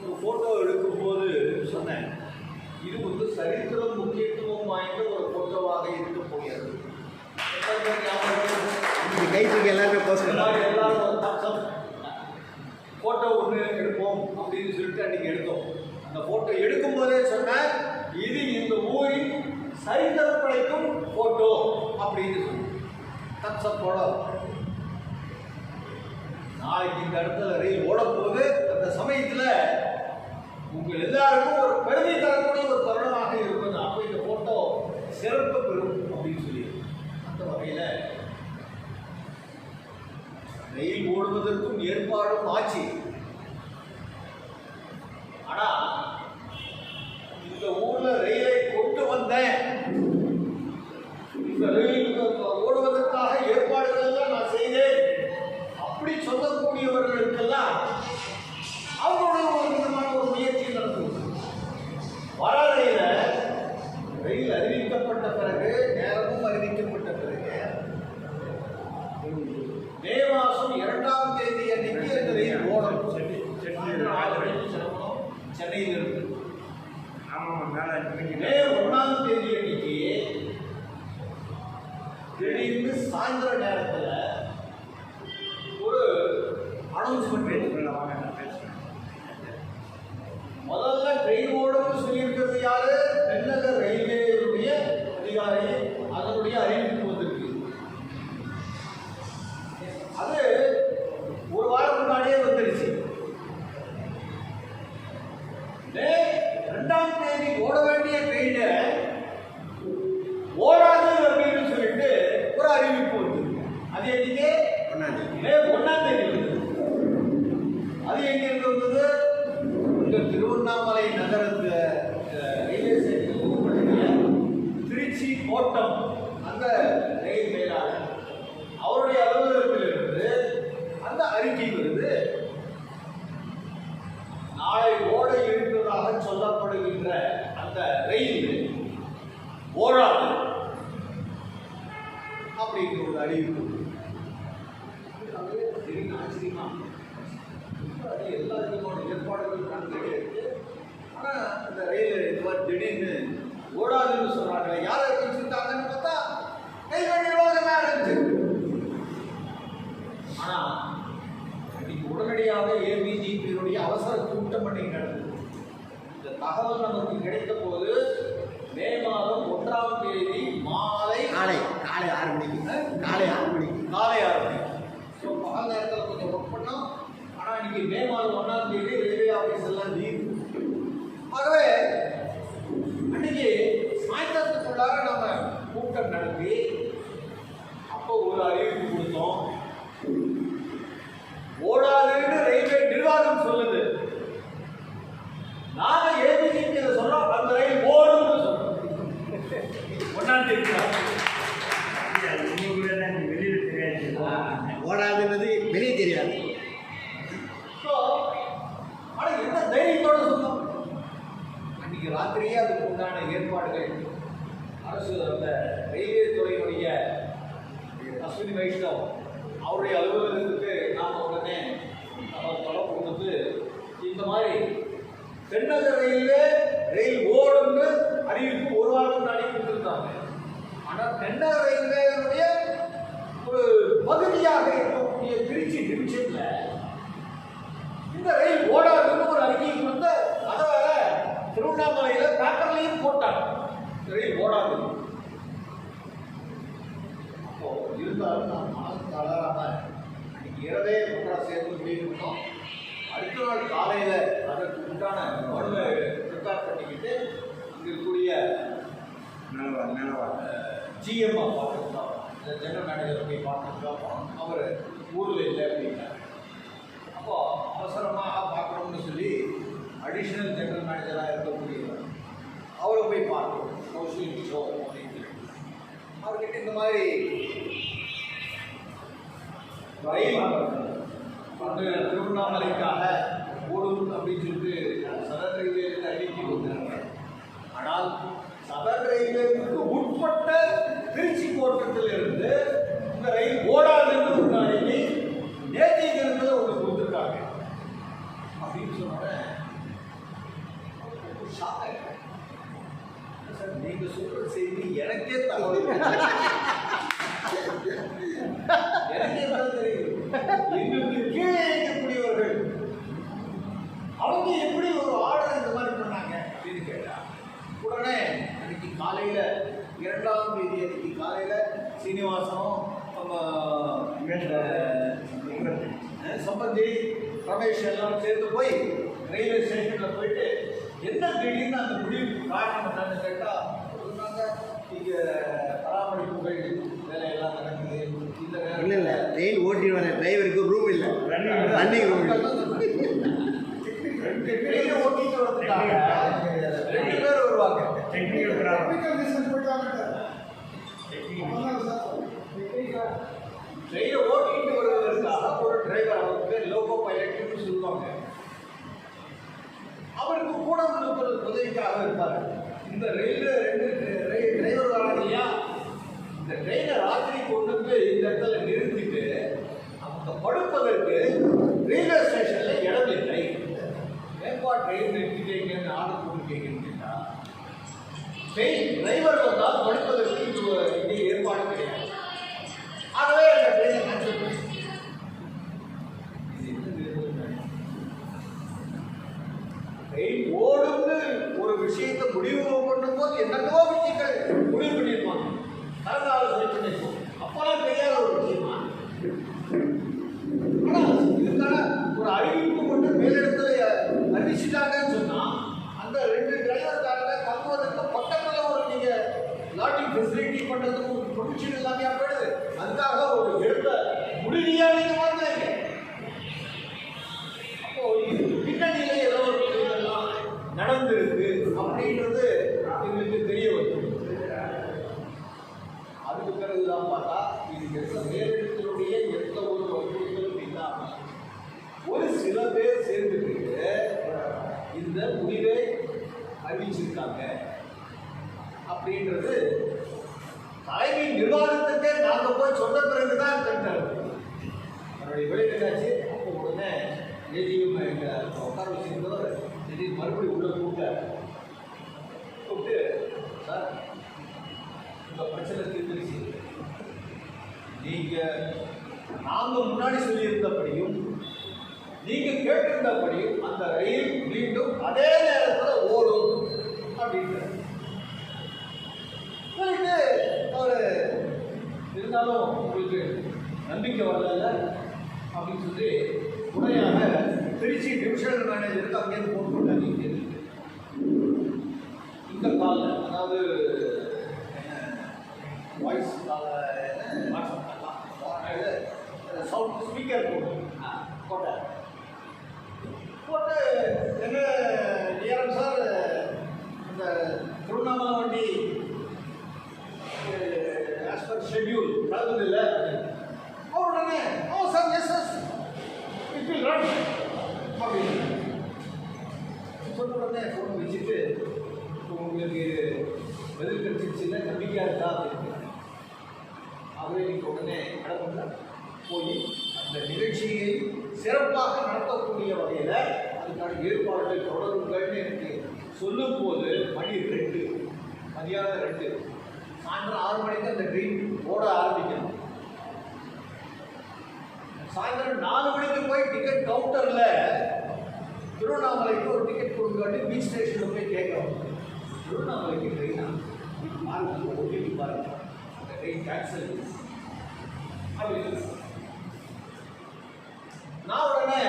ஒரு ஃபோட்டோ எடுக்கும்போது சொன்னேன், இது வந்து சரித்திரம் முக்கியத்துவம் வாய்ந்த ஒரு ஃபோட்டோவாக இருக்க போகிறது. கைத்துக்கு எல்லாருமே போஸ்ட் எல்லாரும் ஒரு தம்சம் ஃபோட்டோ ஒன்று எடுப்போம் அப்படின்னு சொல்லிட்டு அன்றைக்கி எடுத்தோம். அந்த ஃபோட்டோ எடுக்கும்போதே சொன்னேன், இது இந்த ஊரின் சரித்திரம் படைக்கும் ஃபோட்டோ அப்படின்னு சொல்லி தம்சம் போட. நாளைக்கு இந்த இடத்துல ரயில் ஓடப்போது. அந்த சமயத்தில் உங்கள் எல்லாருக்கும் ஒரு பெருமை தரக்கூடிய ஒரு தருணமாக இருப்பது. அப்போ இந்த ஃபோட்டோ சிறப்பு பெறும் அப்படின்னு சொல்லி அந்த வகையில் ரயில் ஓடுவதற்கும் ஏற்பாடும் ஆச்சு. ஆனா இந்த ஊர்ல ரயிலை கொண்டு வந்தேன், இந்த ரயில் ஓடுவதற்காக ஏற்பாடுகள் எல்லாம் நான் செய்தேன் அப்படி சொல்லக்கூடியவர்களுக்கெல்லாம் அவங்களுடைய ஒரு விதமான ஒரு முயற்சி நடக்கும். வர ரயில் அறிவிக்கப்பட்ட பிறகு, நேரமும் அறிவிக்கப்பட்ட பிறகு மே மாதம் 2ஆம் தேதி அன்னைக்கு அந்த ரயில் ஓடும். சென்னையில் இருக்கு. மே 1ஆம் தேதி அன்னைக்கு திடீர்னு சாயந்தர நேரத்தில் ஒரு அனௌன்ஸ்மெண்ட். முதல்ல ட்ரெயின் ஓடும் சொல்லியிருக்கிறது யாரு? தென்னக ரயில்வேயுடைய அதிகாரி. அதனுடைய அறிவிப்பு வந்திருக்கு. அது ஒரு வாரம் முன்னாடியே வந்துருச்சு. மே 2ஆம் தேதி ஓட வேண்டிய ட்ரெயினை ஓடாது அப்படின்னு சொல்லிட்டு ஒரு அறிவிப்பு வந்திருக்கு. அது என்னைக்கு? மே 1ஆம் தேதி வந்தது. அது எங்கிருந்து வந்தது? இந்த திருவண்ணாமலை நகரத்தில் ரயில்வே ஸ்டேஷன் திருச்சி கோட்டம் அந்த ரயில் மேலாளர் அவருடைய அலுவலகத்திலிருந்து அந்த அறிக்கை வருது. நாளை ஓட இருப்பதாக சொல்லப்படுகின்ற அந்த ரயில் ஓடாது அப்படிங்கிற ஒரு அறிவிப்பு. ஆச்சரியமா எல்லா விதமான ஏற்பாடுகளும் நடந்துகிட்டே இருக்கு. ஆனால் இந்த ரயில் இது மாதிரி திடீர்னு ஓடாதுன்னு சொல்றாங்க. யாரை வச்சுட்டாங்கன்னு பார்த்தா ரயில்வே நிர்வாகமாக இருந்துச்சு. ஆனால் இன்னைக்கு உடனடியாக ஏபிஜி கிடைத்த போது மே மாதம் 1ஆம் தேதி மாலை காலை 6 மணிக்கு காலை 6 மணிக்கு காலை 6 மணிக்கு. ஸோ பகல் நேரத்தில் கொஞ்சம் ஒர்க் பண்ணோம். ஆனால் இன்னைக்கு மே மாதம் 1ஆம் தேதி ரயில்வே ஆஃபீஸ் எல்லாம் லீவ். ஆகவே அன்னைக்கு சாயந்தரத்துக்குள்ளார நம்ம கூட்டம் நடத்தி அப்போ ஒரு அறிவிப்பு கொடுத்தோம். ஓடாதுன்னு ரயில்வே நிர்வாகம் சொல்லுது. நாங்க ஏபிசிக்கு சொல்றோம், அந்த ரயில் ஓடுன்னு சொல்றோம். 1ஆம் தேதி ஓடாதுன்றது வெளியே தெரியாது. ஸோ ஆனால் என்ன தைரியத்தோட சொன்னோம். அன்னைக்கு ராத்திரியே அதுக்கு உண்டான ஏற்பாடுகள் அரசு அந்த ரயில்வே துறையினுடைய அஸ்வினி வைஷ்ணவ் அவருடைய அலுவலகத்துக்கு நாம் உடனே நம்ம தொடர்பு கொடுத்து இந்த மாதிரி தென்னக ரயில்வே ரயில் ஓடுன்னு அறிவிப்பு ஒரு வாரம் முன்னாடி கொடுத்துருந்தாங்க. ஆனால் தென்னக ரயில்வேனுடைய ஒரு பகுதியாக இருக்கக்கூடிய திருச்சி டிவிஷன்ல இந்த ரயில் ஓடாதுன்னு ஒரு அறிக்கையை கொடுத்து அதை வேற திருவண்ணாமலையில பேப்பர்லையும் போட்டாங்க, இந்த ரயில் ஓடாது. அப்போ இருந்தாலும் நான் மனசு தளராம அன்னைக்கு இரவே ஒன்றா சேர்ந்து முடியிருந்தோம். அடுத்த நாள் காலையில அதற்கு உண்டான மனுவை ப்ரிப்பேர் பண்ணிக்கிட்டு இங்க இருக்கக்கூடிய ஜிஎம்ஆ பார்த்துருந்தோம், ஜெனரல் மேனேஜர் போய் பார்த்துருந்தோம். அவர் ஊரில் இல்லை அப்படின்னாரு. அப்போ அவசரமாக பார்க்கணும்னு சொல்லி அடிஷ்னல் ஜெனரல் மேனேஜராக இருக்கக்கூடியவர் அவரை போய் பார்க்கணும் கௌஷல் கிஷோர் அப்படின்னு. அவர்கிட்ட இந்த மாதிரி ரயில் வந்து திருவண்ணாமலைக்காக ஓடும் அப்படின்னு சொல்லிட்டு சதர் ரயில்வேக்கு அறிவிக்கை கொடுத்தாங்க. ஆனால் சதர் ரயில்வேக்கு உட்பட்ட திருச்சி கோட்டத்தில் இருந்து இந்த ரயில் ஓடாதுன்னு ஒரு அறிக்கை நேற்றைய தினத்தில் ஒன்று கொடுத்துருக்காங்க அப்படின்னு சொன்னோட ஷாக் ஆகிட்டேன். சார் நீங்க சொல்ற செய்தி எனக்கே தகவல் எனக்கே தான் தெரியும். எங்களுக்கு கீழே இருக்கக்கூடியவர்கள் அவங்க எப்படி ஒரு ஆர்டர் இந்த மாதிரி பண்ணாங்க அப்படின்னு கேட்டா உடனே அன்னைக்கு காலையில 2ஆம் தேதி அன்னைக்கு காலையில சீனிவாசனும் சம்பந்தி ரமேஷ் எல்லாம் சேர்ந்து போய் ரயில்வே ஸ்டேஷனில் போயிட்டு என்ன திடீர்னு அந்த முடிவுக்கு காரணம் என்னன்னு கேட்டால் சொன்னாங்க, இங்கே பராமரிப்புகள் வேலையெல்லாம் நடக்குது. இல்லை இல்லை ரயில் ஓட்டி வர டிரைவருக்கு ரூம் இல்லை, ரன்னிங் ரூம் இல்லை. 2 ட்ரெயினை ஓட்டிட்டு வந்துட்டாங்க, 2 பேர் வருவாங்க. டெக்னிக்கல் ரீசன் போயிட்டாங்க. ட்ரெயினை ஓட்டிட்டு வருவதற்காக ஒரு டிரைவர், அவருக்கு பேர் லோகோ பைலட்னு சொல்லுவாங்க. அவருக்கு கூட ஒரு உதவிக்காக இருப்பார். இந்த ரயில்வே 2 டிரைவர் வராங்க இல்லையா, இந்த ட்ரெயினை ராத்திரி கொண்டு போய் இந்த இடத்துல நிறுத்திட்டு அவங்க படுப்பதற்கு ரயில்வே ஸ்டேஷனில் இடம் இல்லை. மேம்பா ட்ரெயின் நிறுத்திட்டீங்கன்னு ஆர்டர் போட்டு கேட்குறீங்கன்னா ட்ரெயின் டிரைவர் வந்தால் படுப்பதற்கு இங்கே ஏற்பாடு கிடையாது. ஆகவே அந்த ட்ரெயினை கேன்சல் பண்ணி ட்ரெயின் ஓடுன்னு ஒரு விஷயத்தை முடிவு பண்ணும்போது என்னென்னவோ விஷயங்கள் முடிவு பண்ணியிருப்பாங்க, கலந்து ஆலோசனை பண்ணியிருப்போம். அப்போலாம் தெரியாத ஒரு விஷயமா. ஆனால் இதுக்கான ஒரு அறிவிப்பு கொண்டு மேலிடத்துல அறிவிச்சுட்டாங்கன்னு சொன்னால் அந்த 2 டிரைவருக்காக தங்குவதற்கு பக்கத்தில் ஒரு நீங்கள் லாட்டிங் ஃபெசிலிட்டி பண்ணுறதுக்கு ஒரு ப்ரொவிஷன் எல்லாமே போயிடுது. அதுக்காக ஒரு எடுத்த முடிவியாக நீங்கள் வாங்குறீங்க. அப்போ இது பின்னணியில ஏதோ ஒரு விஷயங்கள்லாம் நடந்திருக்கு அப்படின்றது எங்களுக்கு தெரிய வருது. அதுக்கு பிறகுதான் பார்த்தா இது எந்த மேலிடத்தினுடைய எந்த ஒரு வற்புறுத்தலும் இல்லாமல் ஒரு சில பேர் சேர்ந்துட்டு இந்த முடிவை அறிவிச்சிருக்காங்க அப்படின்றது தலைமை நிர்வாகத்துக்கே நாங்கள் போய் சொன்ன பிறகுதான் கண்டார். என்னுடைய வெளியிட்டாச்சு. அப்போ உடனே ஏஜியும் எங்கள் உட்கார வச்சிருந்தவர் திடீர்னு மறுபடியும் உள்ள கூப்பிட்டு சார் இந்த பிரச்சனை தீர்ந்துருச்சு. நீங்கள் நாங்கள் முன்னாடி சொல்லியிருந்தபடியும் நீங்கள் கேட்டிருந்தபடியும் அந்த ரயில் மீண்டும் அதே நேரத்தில் ஓடும் அப்படின்ட்டு சொல்லிட்டு அவர் இருந்தாலும் உங்களுக்கு நம்பிக்கை வரல அப்படின்னு சொல்லி உடனடியாக திருச்சி டிவிஷனல் மேனேஜருக்கு அங்கேருந்து ஃபோன் பண்ணாங்க. இந்த காலில் அதாவது வாய்ஸ் சவுண்ட் ஸ்பீக்கர் போட்டார். போட்டு என்ன நேரம் சார் இந்த திருவண்ணாமலை வண்டி ஆஸ் பர் ஷெட்யூல் நடந்தது இல்லை. உடனே oh sir yes yes it will run அப்படின்னு சொன்ன உடனே ஃபோன் வச்சுட்டு உங்களுக்கு பதில் கிடைச்சிருச்சுன்னா நம்பிக்கையாக இருக்கா அப்படின்னு அவரே நீங்கள் உடனே நடந்த போய் அந்த நிகழ்ச்சியை சிறப்பாக நடத்தக்கூடிய வகையில் அதுக்கான ஏற்பாடுகள் தொடருங்கள்னு எனக்கு சொல்லும் போது மணி 2 மதியானம் 2 சாயந்தரம் 6 மணிக்கு அந்த ட்ரெயின் ஓட ஆரம்பிக்கணும். சாயந்தரம் 4 மணிக்கு போய் டிக்கெட் கவுண்டரில் திருவண்ணாமலைக்கு ஒரு டிக்கெட் கொடுக்காட்டி பீச் ஸ்டேஷனில் போய் கேட்குறோம். திருவண்ணாமலைக்கு ட்ரெயினா பாருங்க ஓட்டிட்டு பாருங்க அந்த ட்ரெயின் கேன்சல் அப்படின்னு நான் உடனே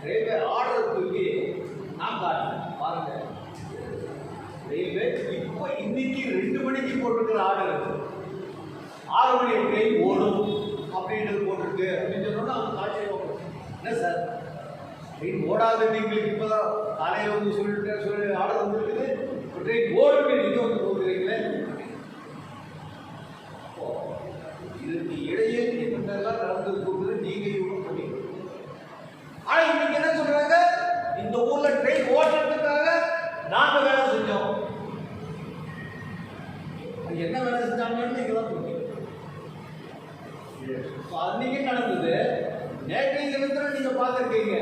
ரயில்வே ஆர்டர் தூக்கி நான் பாருங்க ரயில்வே இப்போ இன்னைக்கு 2 மணிக்கு போட்டிருக்கிற ஆர்டர் 6 மணி ட்ரெயின் ஓடும் அப்படின்றது போட்டிருக்கு அப்படின்னு சொன்னோன்னா அவங்க ஆச்சரியம். என்ன சார் ட்ரெயின் ஓடாதுன்னு எங்களுக்கு இப்போ தான் காலையில் வந்து சொல்லி ஆர்டர் வந்துருக்குது, ட்ரெயின் ஓடுன்னு நீங்கள் வந்து போட்டுக்கிறீங்களே. இதுக்கு இடையே என்னென்னலாம் நடந்தது போகுது நீங்கள் யூஸ் பண்ணிக்கணும். ஆனால் இன்னைக்கு என்ன சொல்கிறாங்க, இந்த ஊரில் ட்ரெயின் ஓட்டுறதுக்காக நாங்கள் வேலை செஞ்சோம். அது என்ன வேலை செஞ்சாங்கன்னு நீங்கள் தான் புரியும். அன்னைக்கு நடந்தது. நேற்றைய தினத்தில் நீங்கள் பார்த்துருக்கீங்க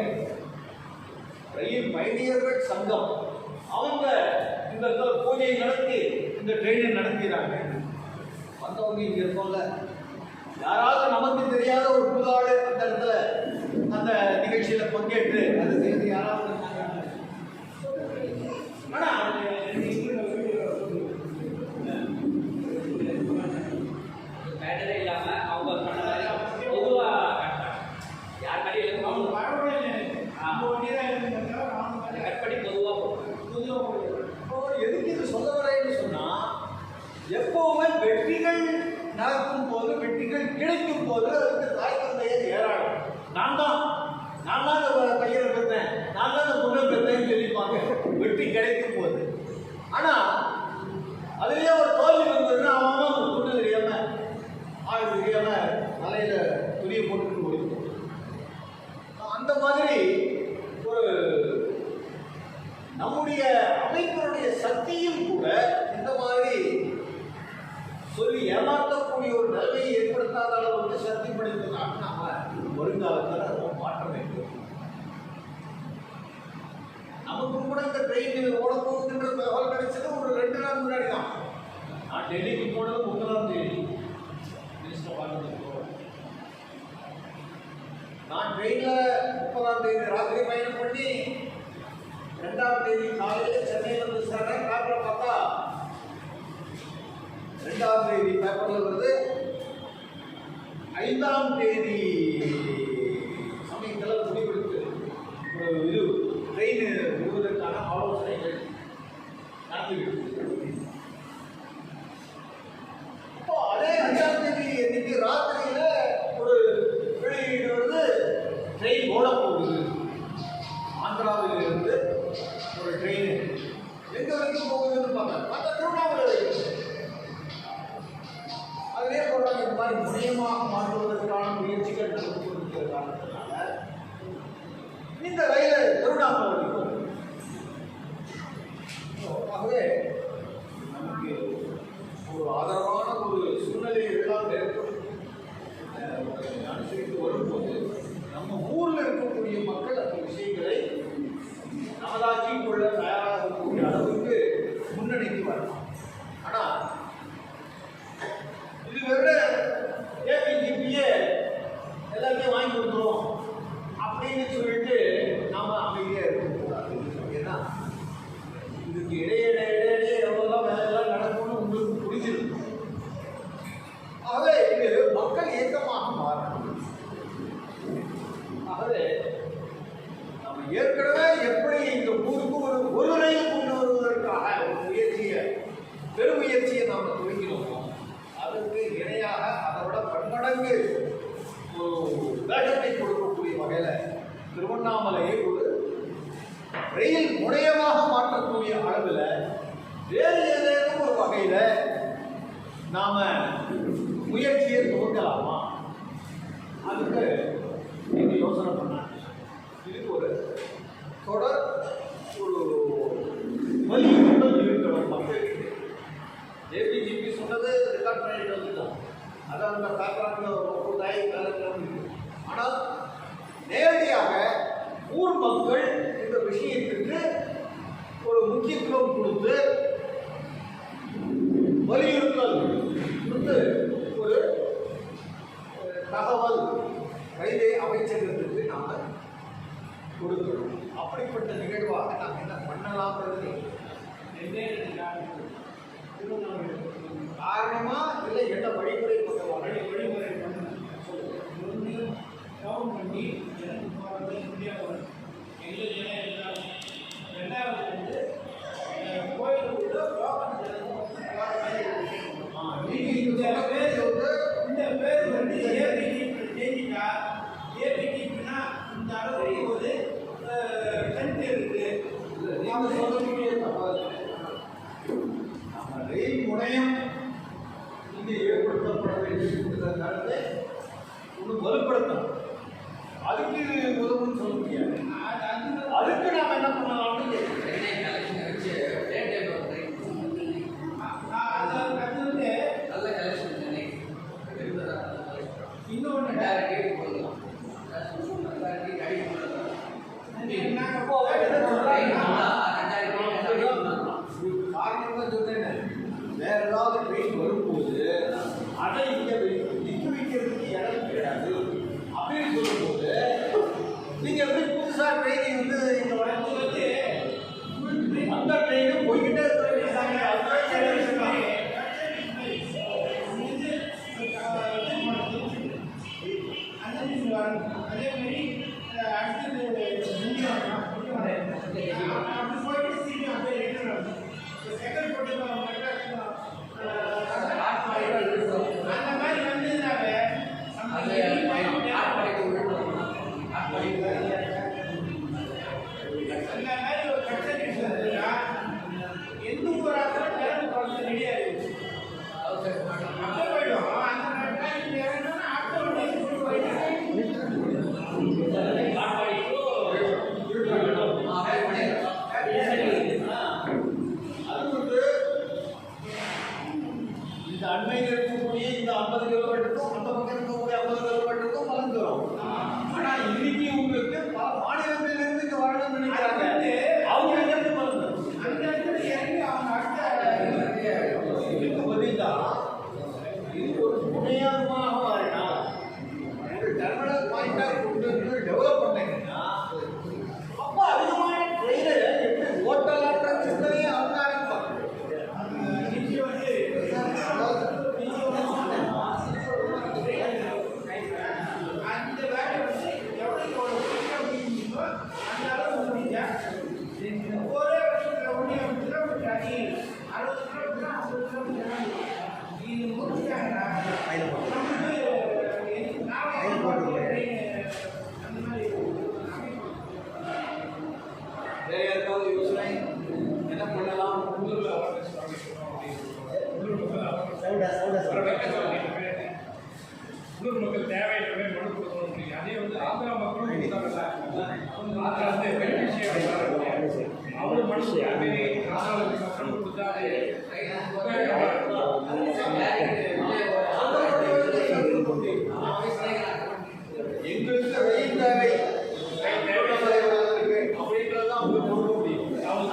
ரயில் பயணியர்கள் சங்கம் அவங்க இந்த பூஜையை நடத்தி இந்த ட்ரெயினை நடத்திடுறாங்க. வந்தவங்க இங்கே இருக்கோம்ல, யாராவது நமக்கு தெரியாத ஒரு புதாடு அந்த இடத்துல அந்த நிகழ்ச்சியில் பங்கேற்று அதை செய்து யாராவது பேட்டரி இல்லாமல் அவங்க பண்ண மாதிரி பொதுவாக யார் மாதிரி கட் பண்ணி பொதுவாக எதுக்கு இது சொல்ல வரேன்னு சொன்னால், எப்போவுமே வெற்றிகள் நடக்கும் போது வெற்றிகள் கிடைக்கும் போது அதுக்கு தாய் தந்தையர் ஏறாடும். நான் தான் அந்த பையனை பெற்றேன், நான் தான் அந்த பொண்ணை பெற்றேன்னு சொல்லிப்பாங்க வெற்றி கிடைக்கும் போது. ஆனால் அதுலேயே ஒரு தோல்வி வந்ததுன்னா அவன் பொண்ணு தெரியாமல் ஆள் தெரியாமல் தலையில் துணியை போட்டுட்டு போயிடும். அந்த மாதிரி ஒரு நம்முடைய அமைப்பினுடைய சக்தியும் கூட இந்த மாதிரி சொல்லி ஏமாற்றக்கூடிய ஒரு நிலைமையை ஏற்படுத்தாத அளவுக்கு சக்தி படைத்ததாக நாம வருங்காலத்தில் ரொம்ப மாற்ற வேண்டும். நமக்கு கூட இந்த ட்ரெயின் ஓட போகுதுன்ற தகவல் கிடைச்சது ஒரு 2 நாள் முன்னாடி தான். நான் டெல்லிக்கு போனது 30ஆம் தேதி மினிஸ்டர் பார்த்து நான் ட்ரெயினில் 30ஆம் தேதி ராத்திரி பயணம் பண்ணி 2ஆம் தேதி காலையில் சென்னையில் வந்து சேர்றேன். பேப்பரில் பார்த்தா 2ஆம் தேதி பேப்பரில் வருது, 5ஆம் தேதி சமயத்தில் முடிவெடுத்து ஒரு இது ட்ரெயின் விடுவதற்கான ஆலோசனைகள் நடந்துவிட்டு அப்போ அதே 5ஆம் தேதி இன்னைக்கு ராத்திரியில் ஒரு வெளியீடு வருது, ட்ரெயின் ஓட போகுது. ஆந்திராவில் இருந்து ஒரு ட்ரெயின் எங்கே வரைக்கும் போகுதுன்னு பார்த்தா திருவண்ணாமலை வரைக்கும். அதிலே சொல்கிறாங்க இந்த மாதிரி முனையமாக மாற்றுவதற்கான முயற்சிகள் நடந்து கொண்டிருக்கிற காரணத்தினால இந்த ரயில் திருவண்ணாமலை வரைக்கும். ஆகவே நமக்கு ஒரு ஆதரவான ஒரு சூழ்நிலையை எல்லாம் அனுசரித்து வரும்போது நம்ம ஊரில் இருக்கக்கூடிய மக்கள் அந்த விஷயங்களை நமதாக்கிக் கொள்ள தயாராகக்கூடிய அளவுக்கு முன்னணிக்கு வரலாம். ஆனால் இது வேற ஏபிஜிபியே எல்லாத்தையும் வாங்கி கொடுத்துருவோம் அப்படின்னு சொல்லிட்டு நாம் அமைதியாக இருக்கக்கூடாது. ஏன்னா இதுக்கு இடையிடையே காரணம். ஆகவே நம்ம ஏற்கனவே எப்படி இந்த ஊருக்கு ஒரு ரயில் கொண்டு வருவதற்காக ஒரு பெருமுயற்சியை நாம் துவங்கினோமோ அதற்கு இணையாக அதை விட பன்மடங்கு வேகத்தை கொடுக்கக்கூடிய வகையில் திருவண்ணாமலையை ஒரு ரயில் முனையமாக மாற்றக்கூடிய அளவில் வேறு ஏதேனும் ஒரு வகையில் நாம் முயற்சியை துவங்கலாமா? அதுக்கு நீங்கள் யோசனை பண்ணாங்க. இதுக்கு ஒரு தொடர் ஒரு வலியுறுத்தல் இருக்கணும் மக்களுக்கு. ஏபிஜிபி சொன்னது ரெக்கார்ட் பண்ணிட்டு வந்துட்டோம். அதை அந்த பேப்பராக ஒரு தயாரிப்பு. ஆனால் நேரடியாக ஊர் மக்கள் இந்த விஷயத்திற்கு ஒரு முக்கியத்துவம் கொடுத்து வலியுறுத்தல் கொடுத்து ஒரு தகவல் ரயில்வே அமைச்சகத்திற்கு நாம் கொடுக்கணும். அப்படிப்பட்ட நிகழ்வாக நாம் என்ன பண்ணலாம்ன்றது காரணமா இல்லை என்ன வழிமுறை வழிமுறை கவுண்ட் பண்ணி இந்தியாவில் ரெண்டாவது வந்து கோயிலுக்குள்ள இந்த பேர் வந்து ஏபிடிபி செஞ்சுட்டா ஏபிடிபினா இந்த அளவுக்கு ஒரு சென்ட் இருக்கு. நம்ம சொல்லக்கூடிய தகவல் நம்ம ரயில் முனையம் இங்கே ஏற்படுத்தப்பட வேண்டிய கருத்தை இன்னும் வலுப்படுத்தணும். அதுக்கு உதவுன்னு சொல்ல முடியாது. அதுக்கு நாம் என்ன பண்ணலாம்னு நல்ல கலெக்ஷன் இன்னொன்று காரணம் சொன்னேன். வேற ஏதாவது ட்ரெயின் வரும்போது அதை இங்கே நிற்க வைக்கிறதுக்கு இடம் கிடையாது அப்படின்னு சொல்லும்போது நீங்கள் எப்படி புதுசாக ட்ரெயின் வந்து இங்கே வந்து அந்த ட்ரெயினும் போய்கிட்டே இருக்கிறாங்க. அதே மாதிரி அடுத்தது அப்படி போயிட்டு சீக்கிரம் அப்படியே ரிட்டர்ன் செகண்ட் போட்டு அந்த மாதிரி வந்ததுனால அந்த மாதிரி ஒரு கன்சல்டேஷன் இருந்ததுன்னா எந்த ஊராக கிளம்பு போகிறது ரெடியாக இருக்குது. அப்போ போயிடும். அந்த டைம் இறங்கணும்னா அப்போ போயிட்டு இந்த அண்மையில் இருக்கக்கூடிய இந்த 50 கிலோமீட்டருக்கும் அந்த பக்கம் இருக்கக்கூடிய 50 கிலோமீட்டருக்கும் பலந்துரும். ஆனால் இன்னைக்கு உங்களுக்கு பல மாநிலங்களிலிருந்து இங்கே வரணும்னு நினைக்கிறாங்க. அவங்க எங்கிருந்து பலந்துரும்? அந்த இடத்துல இறங்கி அவங்க அடுத்த இதுக்கு பதிலாக இது ஒரு முனையமாக மாறினால் ஒரு டெர்மினல் பாயிண்டாக கொண்டு வந்து டெவலப் பண்ணீங்கன்னா அப்போ அதிகமான ட்ரெயினை எப்படி ஓட்டலான்ற சிந்தனையை அவங்க ஆரம்பிப்பாங்க. அந்த வேலை வந்து எவ்வளோ முடியுமோ அந்த அளவு முடிஞ்சா ஒரே வருஷத்தில் ஒன்றே கிலோமீட்டர் அடி 60 கிலோமீட்டர் 50 கிலோமீட்டர் இது முடிச்சாங்கன்னா அந்த மாதிரி வேற யாருக்காவது யோசனை என்ன பண்ணலாம்? உள்ளூர் மக்கள் தேவையில்லை மனு கொடுக்கணும். அதே வந்து ஆந்திரா மக்களும் கொடுத்தாங்கல்ல, ஆந்திரா வந்து பெனிஃபிஷியரி அவரு மனு ஆந்திராவுக்கு மக்கள் கொடுத்தா எங்களுக்கு ரயில் தேவை அப்படின்றதான் அவங்க கொடுக்க முடியும். அவங்க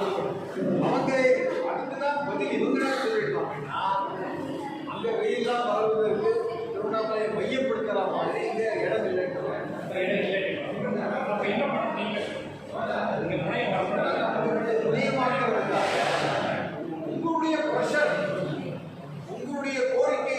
அதுக்குதான் பதில் இவங்க சொல்லியிருக்காங்கன்னா அங்கே வெயிலாம் வருவதற்கு திருவண்ணாமலை மையப்படுத்துகிற மாதிரி இங்கே இடம் இல்லைன்றது. அப்போ என்ன பண்ணீங்க? உங்களுடைய ப்ரெஷர், உங்களுடைய கோரிக்கை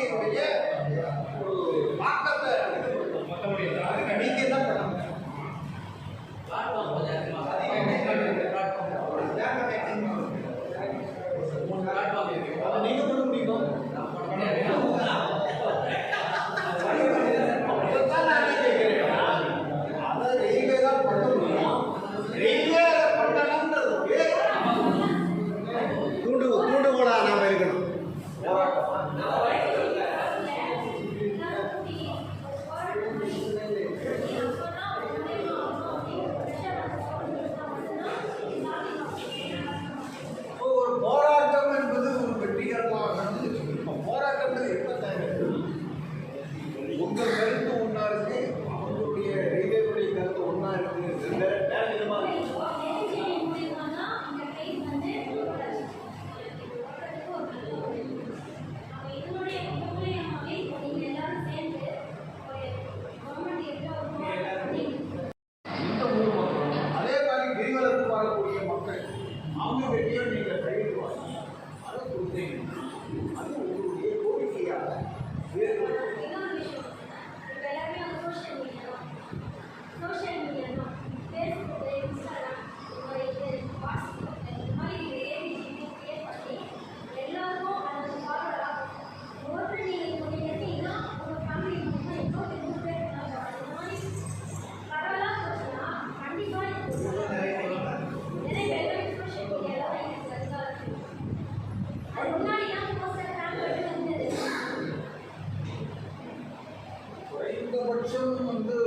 குறைந்தபட்சம் வந்து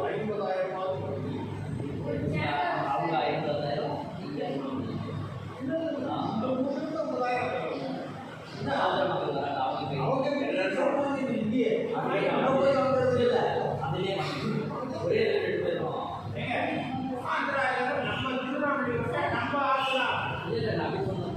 50,000 அவங்க 50,000 அவங்க இல்லையே இல்லை அதுலேயே ஒரே ரெண்டு பேரும் நம்ம திருவண்ணாமலை நம்ம ஆகலாம். இல்லை நான் அப்படி சொன்னேன்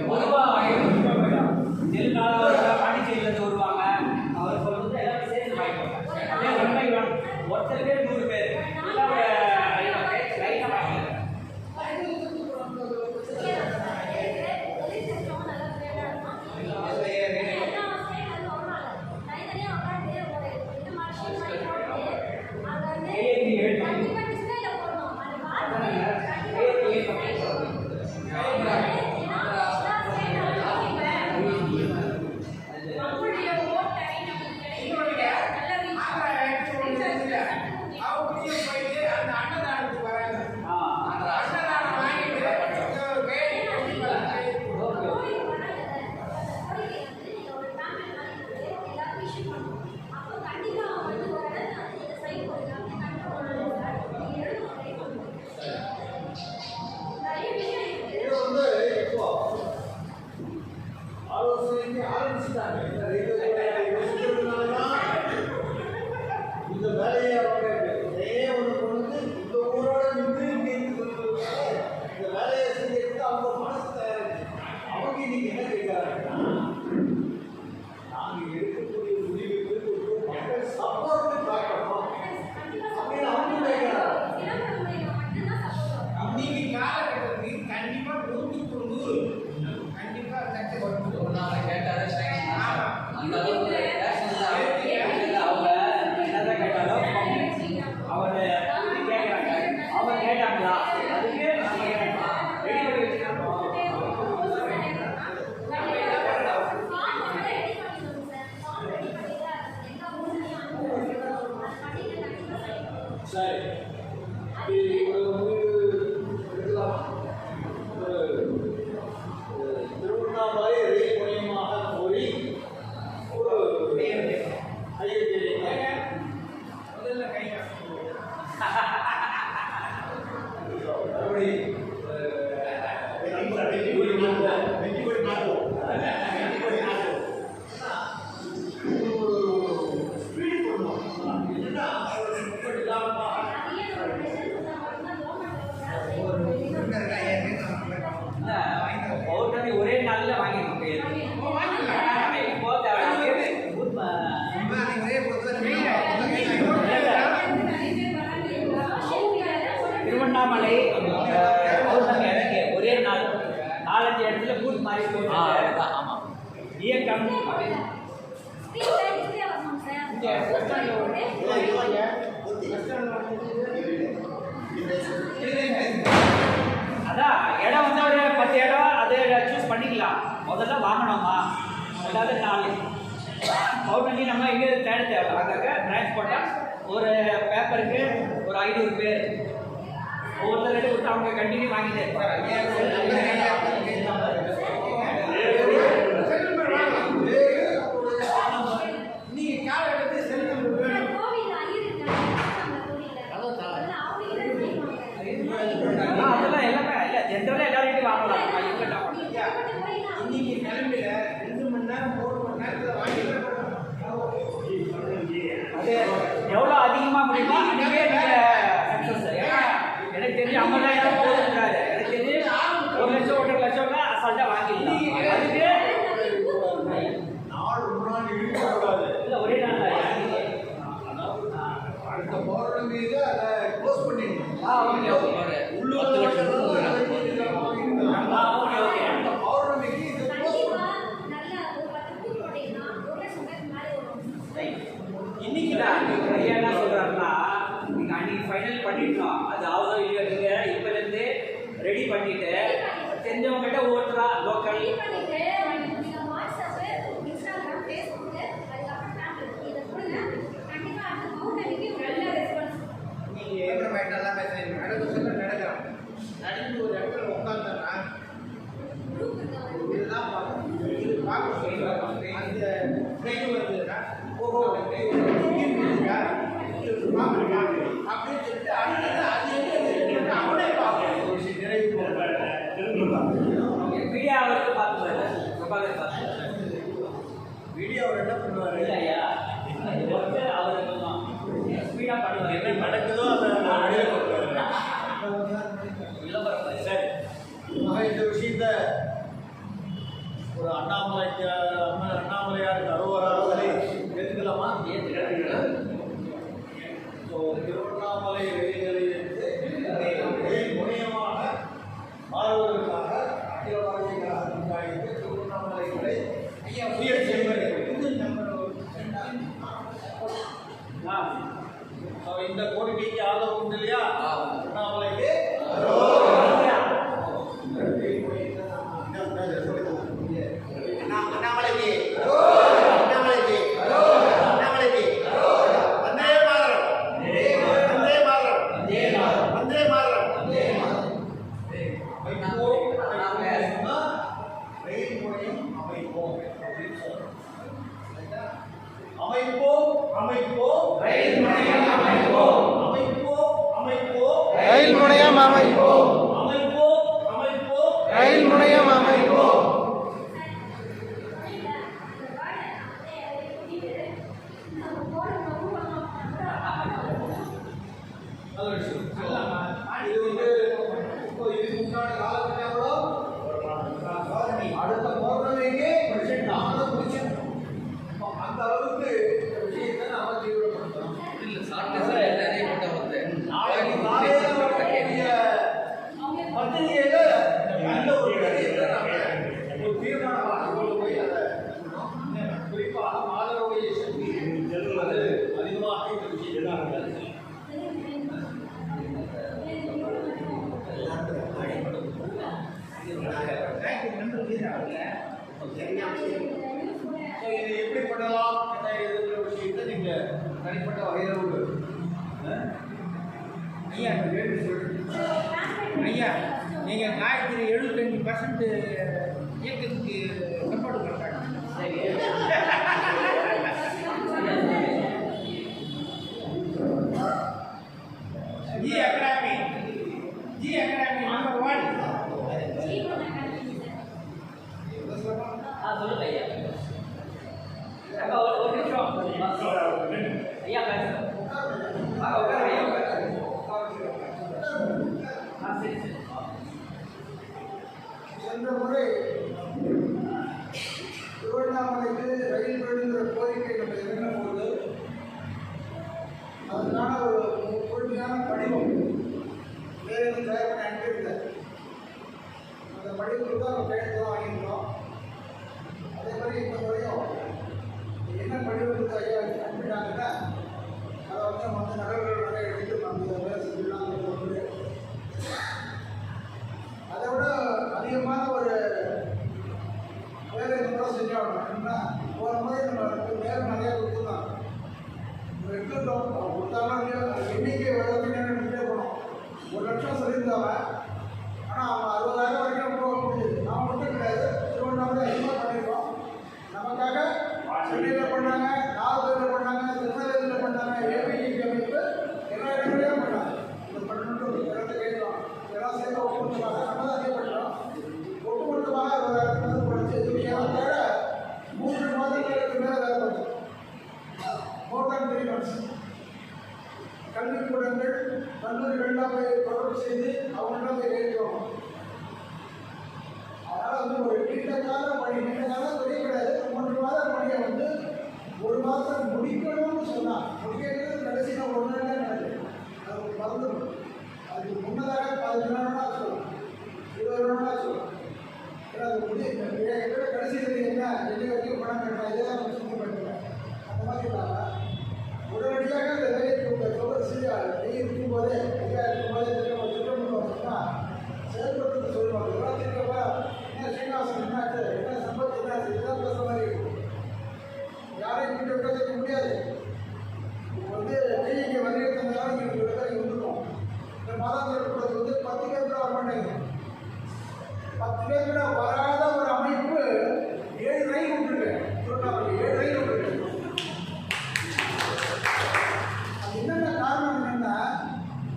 பொதுவாக பாண்டிச்சேரியிலேருந்து வருவாங்க. அவர் சொல்றது எல்லாரும் சேர்ந்து வாங்கிக்கோங்க. ஒருத்தருக்கே 100 பேர் எல்லாம் லைட்டாக வாங்கிக்கலாம். இந்த வேலையை அவங்க ஒன்று கொண்டு இந்த ஊரோட நின்று இந்த வேலையை செஞ்சதுக்கு அவங்க மனசு தயாரிச்சு அவங்க இன்னைக்கு என்ன கேட்கிறாங்கன்னா நாங்கள் எடுக்கக்கூடிய முடிவுக்கு மக்கள் சப்போர்ட் பார்க்கணும் அப்படின்னு அவங்க கேட்கிறாங்க. இன்னைக்கு காலகட்டத்துக்கு கண்டிப்பா 100 கண்டிப்பா அந்த அளவுக்கு அவங்க என்னதான் கேட்டாலும் அவர் கேட்குறாங்க. அவங்க கேட்டாங்களா அதுக்கு நம்ம ரெடி பண்ணி வச்சுக்கிறோம். சரி ஒரு முடிவு எடுக்கலாம். திருவண்ணாமலை ரயில் மூலியமாக போய் ஒரு முதல்ல கை பௌர்ணமி ஒரே நாளில் வாங்கிருக்கோம். திருவண்ணாமலை பௌர்ணமி அன்னைக்கு ஒரே நாள் 4-5 இடத்துல பூத் மாதிரி போட்டு ஆமாம் இயக்கம் அப்படின்னு அதான் இடம் வந்து ஒரு 10 இடம் அது சூஸ் பண்ணிக்கலாம். முதல்ல வாங்கணுமா அதாவது 4 பௌர்ணமி நம்ம இங்கே தேட தேவை. அங்கே டிரான்ஸ்போர்ட்டாக ஒரு பேப்பருக்கு ஒரு 500 பேர் ஒவ்வொருத்தர் கொடுத்து அவங்க கண்டினியூ வாங்கிட்டே நீங்க காலகட்டத்தில் செல் நம்பர் வேணும். அதெல்லாம் எல்லாமே இல்லை ஜென்ரலாக எல்லாரும் வாங்கலாம். ரெடி பண்ணிட்டு தெரிஞ்சவங்ககிட்ட ஓட்டுறா லோக்கல் நீங்க ஏற்ற மாதிரி நல்லா பேசுறீங்க. நடக்க சொல்ல நடக்கிறோம். நடந்து ஒரு இடத்துல உட்கார்ந்தா இதுதான் பார்க்கணும். இது பார்க்க சொல்லுவாங்க. அந்த ட்ரெயின் வருதுன்னா ஓஹோ இருக்குதுக்கா பார்க்கணுமா அப்படின்னு சொல்லிட்டு அடுத்தது அது என்ன அவனே பார்க்கணும். ஒரு சில நிறைவு மீடியா அவருக்கு பார்த்துருவாரு பிரபாகர் பார்த்து வீடியோ அவர் என்ன பண்ணுவார்? இல்லையா அவர் கொஞ்சம் ஸ்பீடாக பண்ணுவார். என்ன நடக்குதோ அதை வெளியே கொடுப்பாரு. விளம்பரம் சரி இந்த விஷயத்த ஒரு அண்ணாமலையாருக்கு அரோகரை ஏற்றுக்கலாமா? ஸோ திருவண்ணாமலை ரயில் நிலையத்தை முனையமாக மாறுவதற்காக அகில பாரதிய கலாச்சாரத்திற்கு திருவண்ணாமலை ஐயா முயற்சி செய்வது இந்த கோரிக்கைக்கு ஆதரவு உண்டு இல்லையா? திருவண்ணாமலைக்கு அண்ணாமலைக்கு அண்ணாமலைக்கு அண்ணாமலைக்கு வந்தே மாதரம் வந்தே மாதரம் வந்தே மாதரம் ரயில் முறையும் அமைப்போம் அப்படின்னு சொல்றோம். அமைப்போம் அமைப்போம் ரயில் முனையம் அமைப்போம் அமைப்போம் அமைப்போம் ரயில் முனையம் அமைப்போம் அமைப்போம் அமைப்போம் ரயில் முனையம் அமைப்போம் நல்ல விஷயம். இது வந்து இப்போ இதுக்கு முன்னாடி காலகட்டம் எவ்வளோ? அடுத்த பௌர்ணமிக்கு பிரசிடண்ட் நாம முடிச்சிருக்கோம். அந்த அளவுக்கு விஷயத்தை நாம தீவிரப்படுத்தணும். நாளைக்கு காலையில வரக்கூடிய பத்திரிகையில நல்ல ஒரு விஷயத்தை நாம ஒரு தீர்மானமாக கொண்டு போய் அதை குறிப்பாக மாதருடைய சக்தி அது அதிகமாக இந்த விஷயத்தை ஸோ இது எப்படி பண்ணலாம் என்ன எதுங்கிற விஷயத்தை நீங்கள் தனிப்பட்ட வகையில் ஒரு ஐயா ஐயா நீங்கள் காயத்ரி 75% இயக்கத்துக்கு சப்போர்ட் பண்ணுறாங்க. சரி ஜி அகாடமி நம்பர் 1. சொல்லுங்க ஐயா. அக்கா ஒரு நிமிஷம் ஐயா பேசுகிறேன். ஐயா சரி சரி. சென்ற முறை திருவண்ணாமலைக்கு ரயில் வேணுங்கிற கோரிக்கை நம்ம இறங்கும் போது அதுக்கான ஒரு முழுமையான படிவம் வேறு எதுவும் தயார் பண்ண அனுப்பியிருந்தார். அந்த படிவத்துக்கு தான் நம்ம கையெழுத்து தான் வாங்கியிருந்தோம். அதே மாதிரி இந்த முறையும் என்ன படிவத்துக்கு ஐயா அனுப்பிட்டாங்கன்னா அதை வந்து மற்ற நகர்கள் நிறைய எடுத்து நம்ம வேலை செஞ்சுக்கலாம். அதை விட அதிகமான ஒரு வேலை முறை செஞ்சாங்கன்னா போகிற முறை நம்ம நேரம் நிறையா கொடுத்துருந்தோம். எடுத்துட்டோம் கொடுத்தாலும் எண்ணிக்கை வளர்ந்து போனோம். 1 லட்சம் சொல்லியிருந்தாங்க. ஆனால் அவங்க 60,000 வரைக்கும் போக முடியுது. நாம் மட்டும் கிடையாது, திருவண்ணாமலை அதிகமாக பண்ணியிருக்கோம். நமக்காக சென்னையில் பண்ணாங்க, நாகூரில் பண்ணாங்க, திருநெல்வேலியில் பண்ணாங்க, ஏபிஜி அமைப்பு எல்லா இடங்களையும் பண்ணாங்க. இந்த 12 இடத்தை கேட்கிறோம். இதெல்லாம் சேர்ந்து ஒட்டுமொத்தமாக நம்ம தான் அதிகப்படுறோம். ஒட்டுமொத்தமாக 60,000 படிச்சு ஏறத்தாழ 3 மாதங்களுக்கு மேலே வேலை பண்ணுறோம். மோர் தேன் 3 months. கல்விக்கூடங்கள் கல்லூரிகள்லாம் போய் தொடர்பு செய்து அவங்களாம் போய் கேட்கிறோம். அதனால் வந்து ஒரு நீண்ட கால பணி, நீண்ட காலம் தெரிய கிடையாது. 3 மாத பணியை வந்து 1 மாதம் முடிக்கணும்னு சொன்னால் முடிக்கிறது கடைசியில் 1 நாள் தான் நடக்குது. அது மறந்துடும். அதுக்கு முன்னதாக 15 நாளாக சொல்லலாம், 20 நாளாக சொல்லலாம். ஏன்னா அது கடைசியில் என்ன எது வரைக்கும் பணம் கட்டலாம் இதெல்லாம் நம்ம சுத்தம் பண்ணுறேன். அந்த மாதிரி இல்லாமல் உடனடியாக இந்த வேலைக்கு தொடர்ச்சி இருக்கும்போதே திட்டம் வந்தோம்னா செயல்பட்டு 10 பேர் கூட வராத ஒரு அமைப்பு 7 ரயில் விட்டுருக்கு. திருவண்ணாமலை 7 ரயில் விட்டுருக்கு. அது என்னென்ன காரணம் என்னன்னா,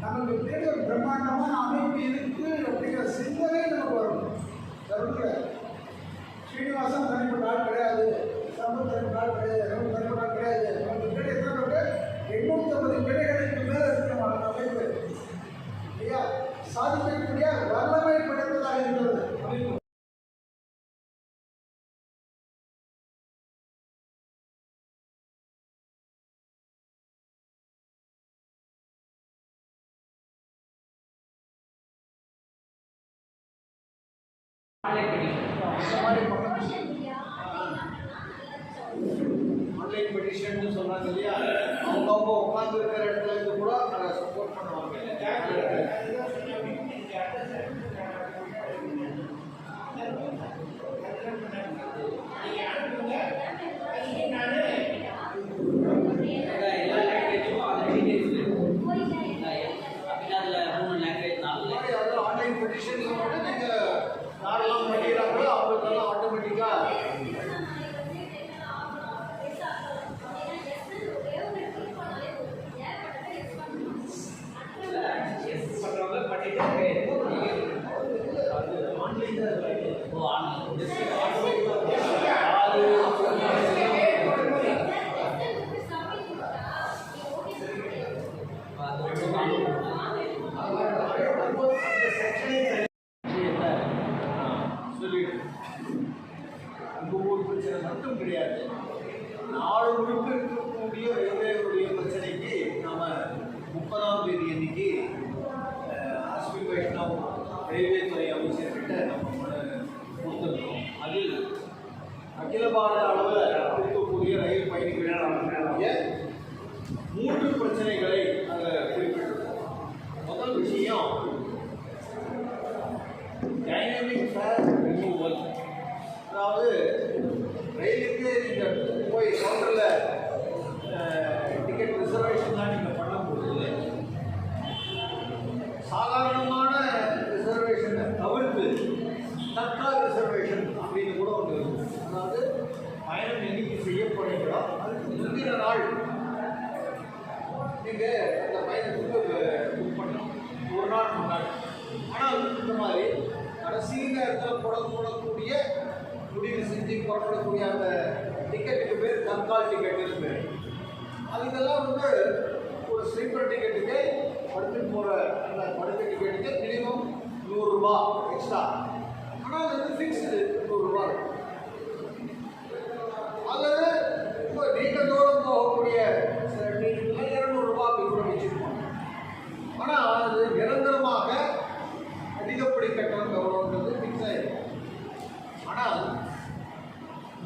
நமக்கு தேடி ஒரு பிரம்மாண்டமான அமைப்பு இருக்கு அப்படிங்கிற சிந்தனை நமக்கு வரணும். தருண ஸ்ரீனிவாசன் தனிப்பட்ட ஆள் கிடையாது, சம்பத் தனிப்பட்ட ஆள் கிடையாது, ரவி தனிப்பட்ட ஆள் கிடையாது. நமக்கு தேடி எத்தனை பேர் 850 கிளைகளுக்கு மேலே இருக்கு நம்ம அமைப்பு. இல்லையா? சாதிக்கக்கூடிய வல்லமை படைத்ததாக இருக்கிறது அமைப்பு. ஆன்லைன் பெட்டிஷன் சொன்னாங்க இல்லையா, அவங்க உட்கார்ந்து இருக்கிற இடத்துல இருந்து கூட அதை சப்போர்ட் பண்ணுவாங்க. எல்லா லாங்குவேஜும் அதில் டீடைல்ஸ் அப்படின்னா அதில் 3 லாங்குவேஜ் 4 லாங்குவேஜ். ஆன்லைன் பெட்டிஷன் நீங்கள் யாரெல்லாம் பண்ணிடுறாங்களோ அவங்களுக்கெல்லாம் ஆட்டோமேட்டிக்காக பண்ணுறவங்க பண்ணிட்டு ஓ ஆன்லைன் பிரச்சனை மட்டும் கிடையாது. நாடு முழுக்க இருக்கக்கூடிய ரயில்வேவுடைய பிரச்சனைக்கு நாம 30ஆம் தேதி அன்னைக்கு அஸ்வி வைஷ்ணவ் ரயில்வே துறை அமைச்சர்கிட்ட நம்ம கொடுத்துருக்கோம். அதில் அகில பாரத அளவில் இருக்கக்கூடிய ரயில் பயணிகளுடைய 3 பிரச்சனைகளை நாங்கள் குறிப்பிட்டிருக்கோம். முதல் விஷயம் டைனமிக் ஃபேர் ரிமூவல். அதாவது ரயிலுக்கு நீங்கள் போய் கவுண்டரில் டிக்கெட் ரிசர்வேஷன்லாம் நீங்கள் பண்ணும்போது சாதாரணமான ரிசர்வேஷனை தவிர்த்து தற்கால் ரிசர்வேஷன் அப்படின்னு கூட ஒன்று இருக்கும். அதாவது பயணம் எண்ணிக்கை செய்யப்படுகிறோ அதுக்கு முந்தின நாள் நீங்கள் அந்த பயணத்துக்கு புக் பண்ணணும், ஒரு நாள் முன்னாடி. ஆனால் இந்த மாதிரி கடைசி நேரத்தில் போடக்கூடிய முடிவு செஞ்சு புறப்படக்கூடிய அந்த டிக்கெட்டுக்கு பேர் தற்கால் டிக்கெட்டுன்னு பேர். அதுக்கெல்லாம் வந்து ஒரு ஸ்லீப்பர் டிக்கெட்டுக்கு படுத்துட்டு போகிற அந்த படுக்கை டிக்கெட்டுக்கு மினிமம் 100 ரூபா எக்ஸ்ட்ரா. ஆனால் அது வந்து ஃபிக்ஸ்டு 100 ரூபா. அல்லது இப்போ நீண்ட தூரம் போகக்கூடிய டிக்கெட்டுக்கு 200 ரூபா அப்படி கூட வச்சுருப்பாங்க. ஆனால் அது நிரந்தரமாக அதிகப்படி கட்டணம் எவ்வளோன்றது ஃபிக்ஸ் ஆகிடும். ஆனால்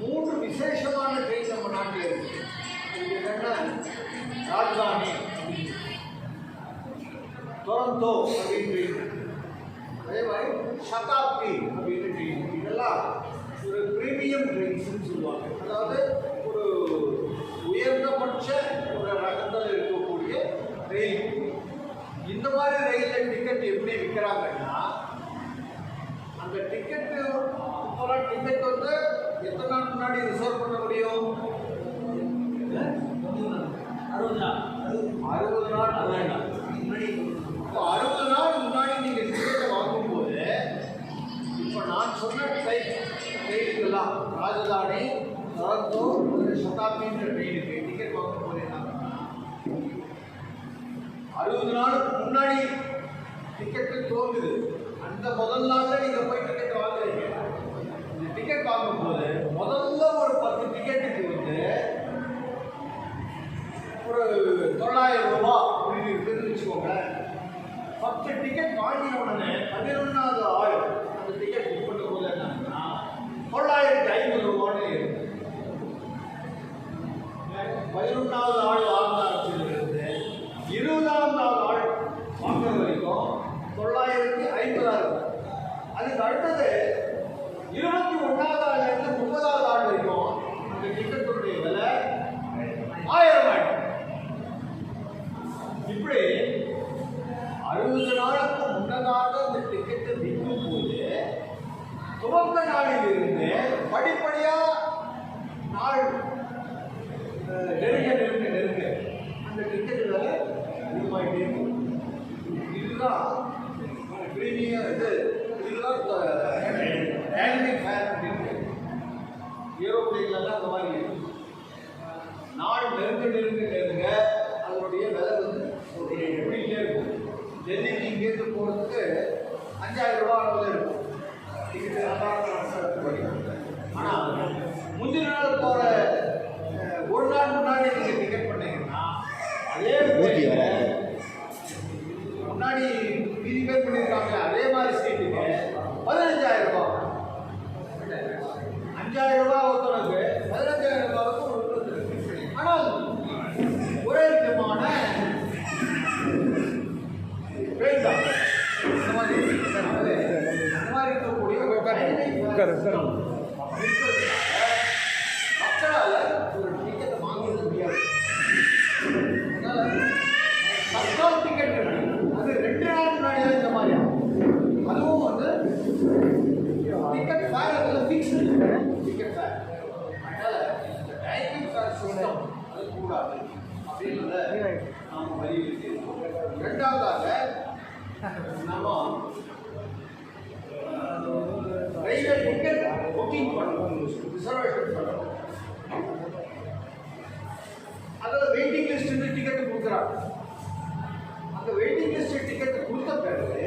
3 விசேஷமான ட்ரெயின் நம்ம நாட்டில் இருக்கு. இது என்னென்னா ராஜதானி, டொரண்டோ அப்படின்னு ட்ரெயின், அதே மாதிரி சதாப்தி அப்படின்னு ட்ரெயின். இதெல்லாம் ஒரு ப்ரீமியம் ட்ரெயின்ஸ்ன்னு சொல்லுவாங்க. அதாவது ஒரு உயர்ந்தபட்ச ஒரு ரகத்தில் இருக்கக்கூடிய ரயில். இந்த மாதிரி ரயிலில் டிக்கெட் எப்படி விற்கிறாங்கன்னா, அந்த டிக்கெட்டு இப்போலாம் டிக்கெட் வந்து எத்தனை நாள் முன்னாடி ரிசர்வ் பண்ண முடியும்? 60 நாள். 60 நாள் முன்னாடி. இப்போ 60 நாள் முன்னாடி நீங்கள் டிக்கெட்டை வாங்கும்போது இப்போ நான் சொன்ன ட்ரெயினுக்கெல்லாம் ராஜதானி, டொரண்டோ, சதாப்தின்ற ட்ரெயினுக்கு டிக்கெட் வாங்கும்போது என்ன 60 நாளுக்கு முன்னாடி டிக்கெட்டு தோங்குது. அந்த முதல் நாளில் நீங்கள் போய் டிக்கெட் வாங்குறீங்க. இந்த டிக்கெட் வாங்கும்போது முதல்ல ஒரு 10 டிக்கெட்டுக்கு வந்து ஒரு 900 ரூபா அப்படின்னு இருக்குன்னு வச்சுக்கோங்க. 10 டிக்கெட் வாங்கின உடனே 11வது ஆள் அந்த டிக்கெட் புக் பண்ணும் போது என்னன்னா 950 ரூபான்னு இருக்கு. 11வது ஆள் வாங்க ஆரம்பிச்சதுலேருந்து 20வது ஆள் வாங்குற வரைக்கும் 950 இருக்கும். அதுக்கு அடுத்தது 21வது ஆள்லேருந்து 30வது ஆள் வரைக்கும் அந்த டிக்கெட்டுடைய விலை 1000 ஆயிடும். இப்படி 60 நாளுக்கு முன்னதாக அந்த டிக்கெட்டை விற்கும் போது மாதிரி இருக்கு. நாள் நெருங்க அதனுடைய விலை வந்து எப்படிட்டே இருக்கும். டெல்லிக்கு இங்கேருந்து போகிறதுக்கு 5000 ரூபா அளவில் இருக்கும் டிக்கெட்டு. ஆனால் முந்தின நாள் போகிற ஒரு நாள் முன்னாடி நீங்கள் டிக்கெட் பண்ணீங்கன்னா அதே முன்னாடி மீதி பேர் பண்ணியிருக்காங்க அதே மாதிரி சீட்டுக்கு 15000 ரூபா. 5000 ரூபா ஒருத்தனுக்கு 15000 ரூபாவுக்கு ஒரு. ஆனால் ஒரே விதமான ட்ரெயின் தான் இந்த மாதிரி இருக்கக்கூடிய மக்களால் ஒரு டிக்கெட்டை வாங்குறது முடியாது. தற்கால் டிக்கெட் அது 2 நாள் முன்னாடி தான் இந்த மாதிரி அதுவும் வந்து டிக்கெட் ஃபேர் அதில் ஃபிக்ஸ்டு டிக்கெட் ஃபேர். அதனால் இந்த டைமிங் ஃபேர் சிஸ்டம் அது கூடாது அப்படின்றத நாம் வலியுறுத்தியிருக்கோம். ரெண்டாவதாக நம்ம ரயில்வே டிக்கெட் புக்கிங் பண்ணணும், ரிசர்வேஷன் பண்ணணும். அதில் வெயிட்டிங் லிஸ்ட்டு டிக்கெட்டு கொடுக்குறாங்க. அந்த வெயிட்டிங் லிஸ்ட் டிக்கெட் கொடுத்த பிறகு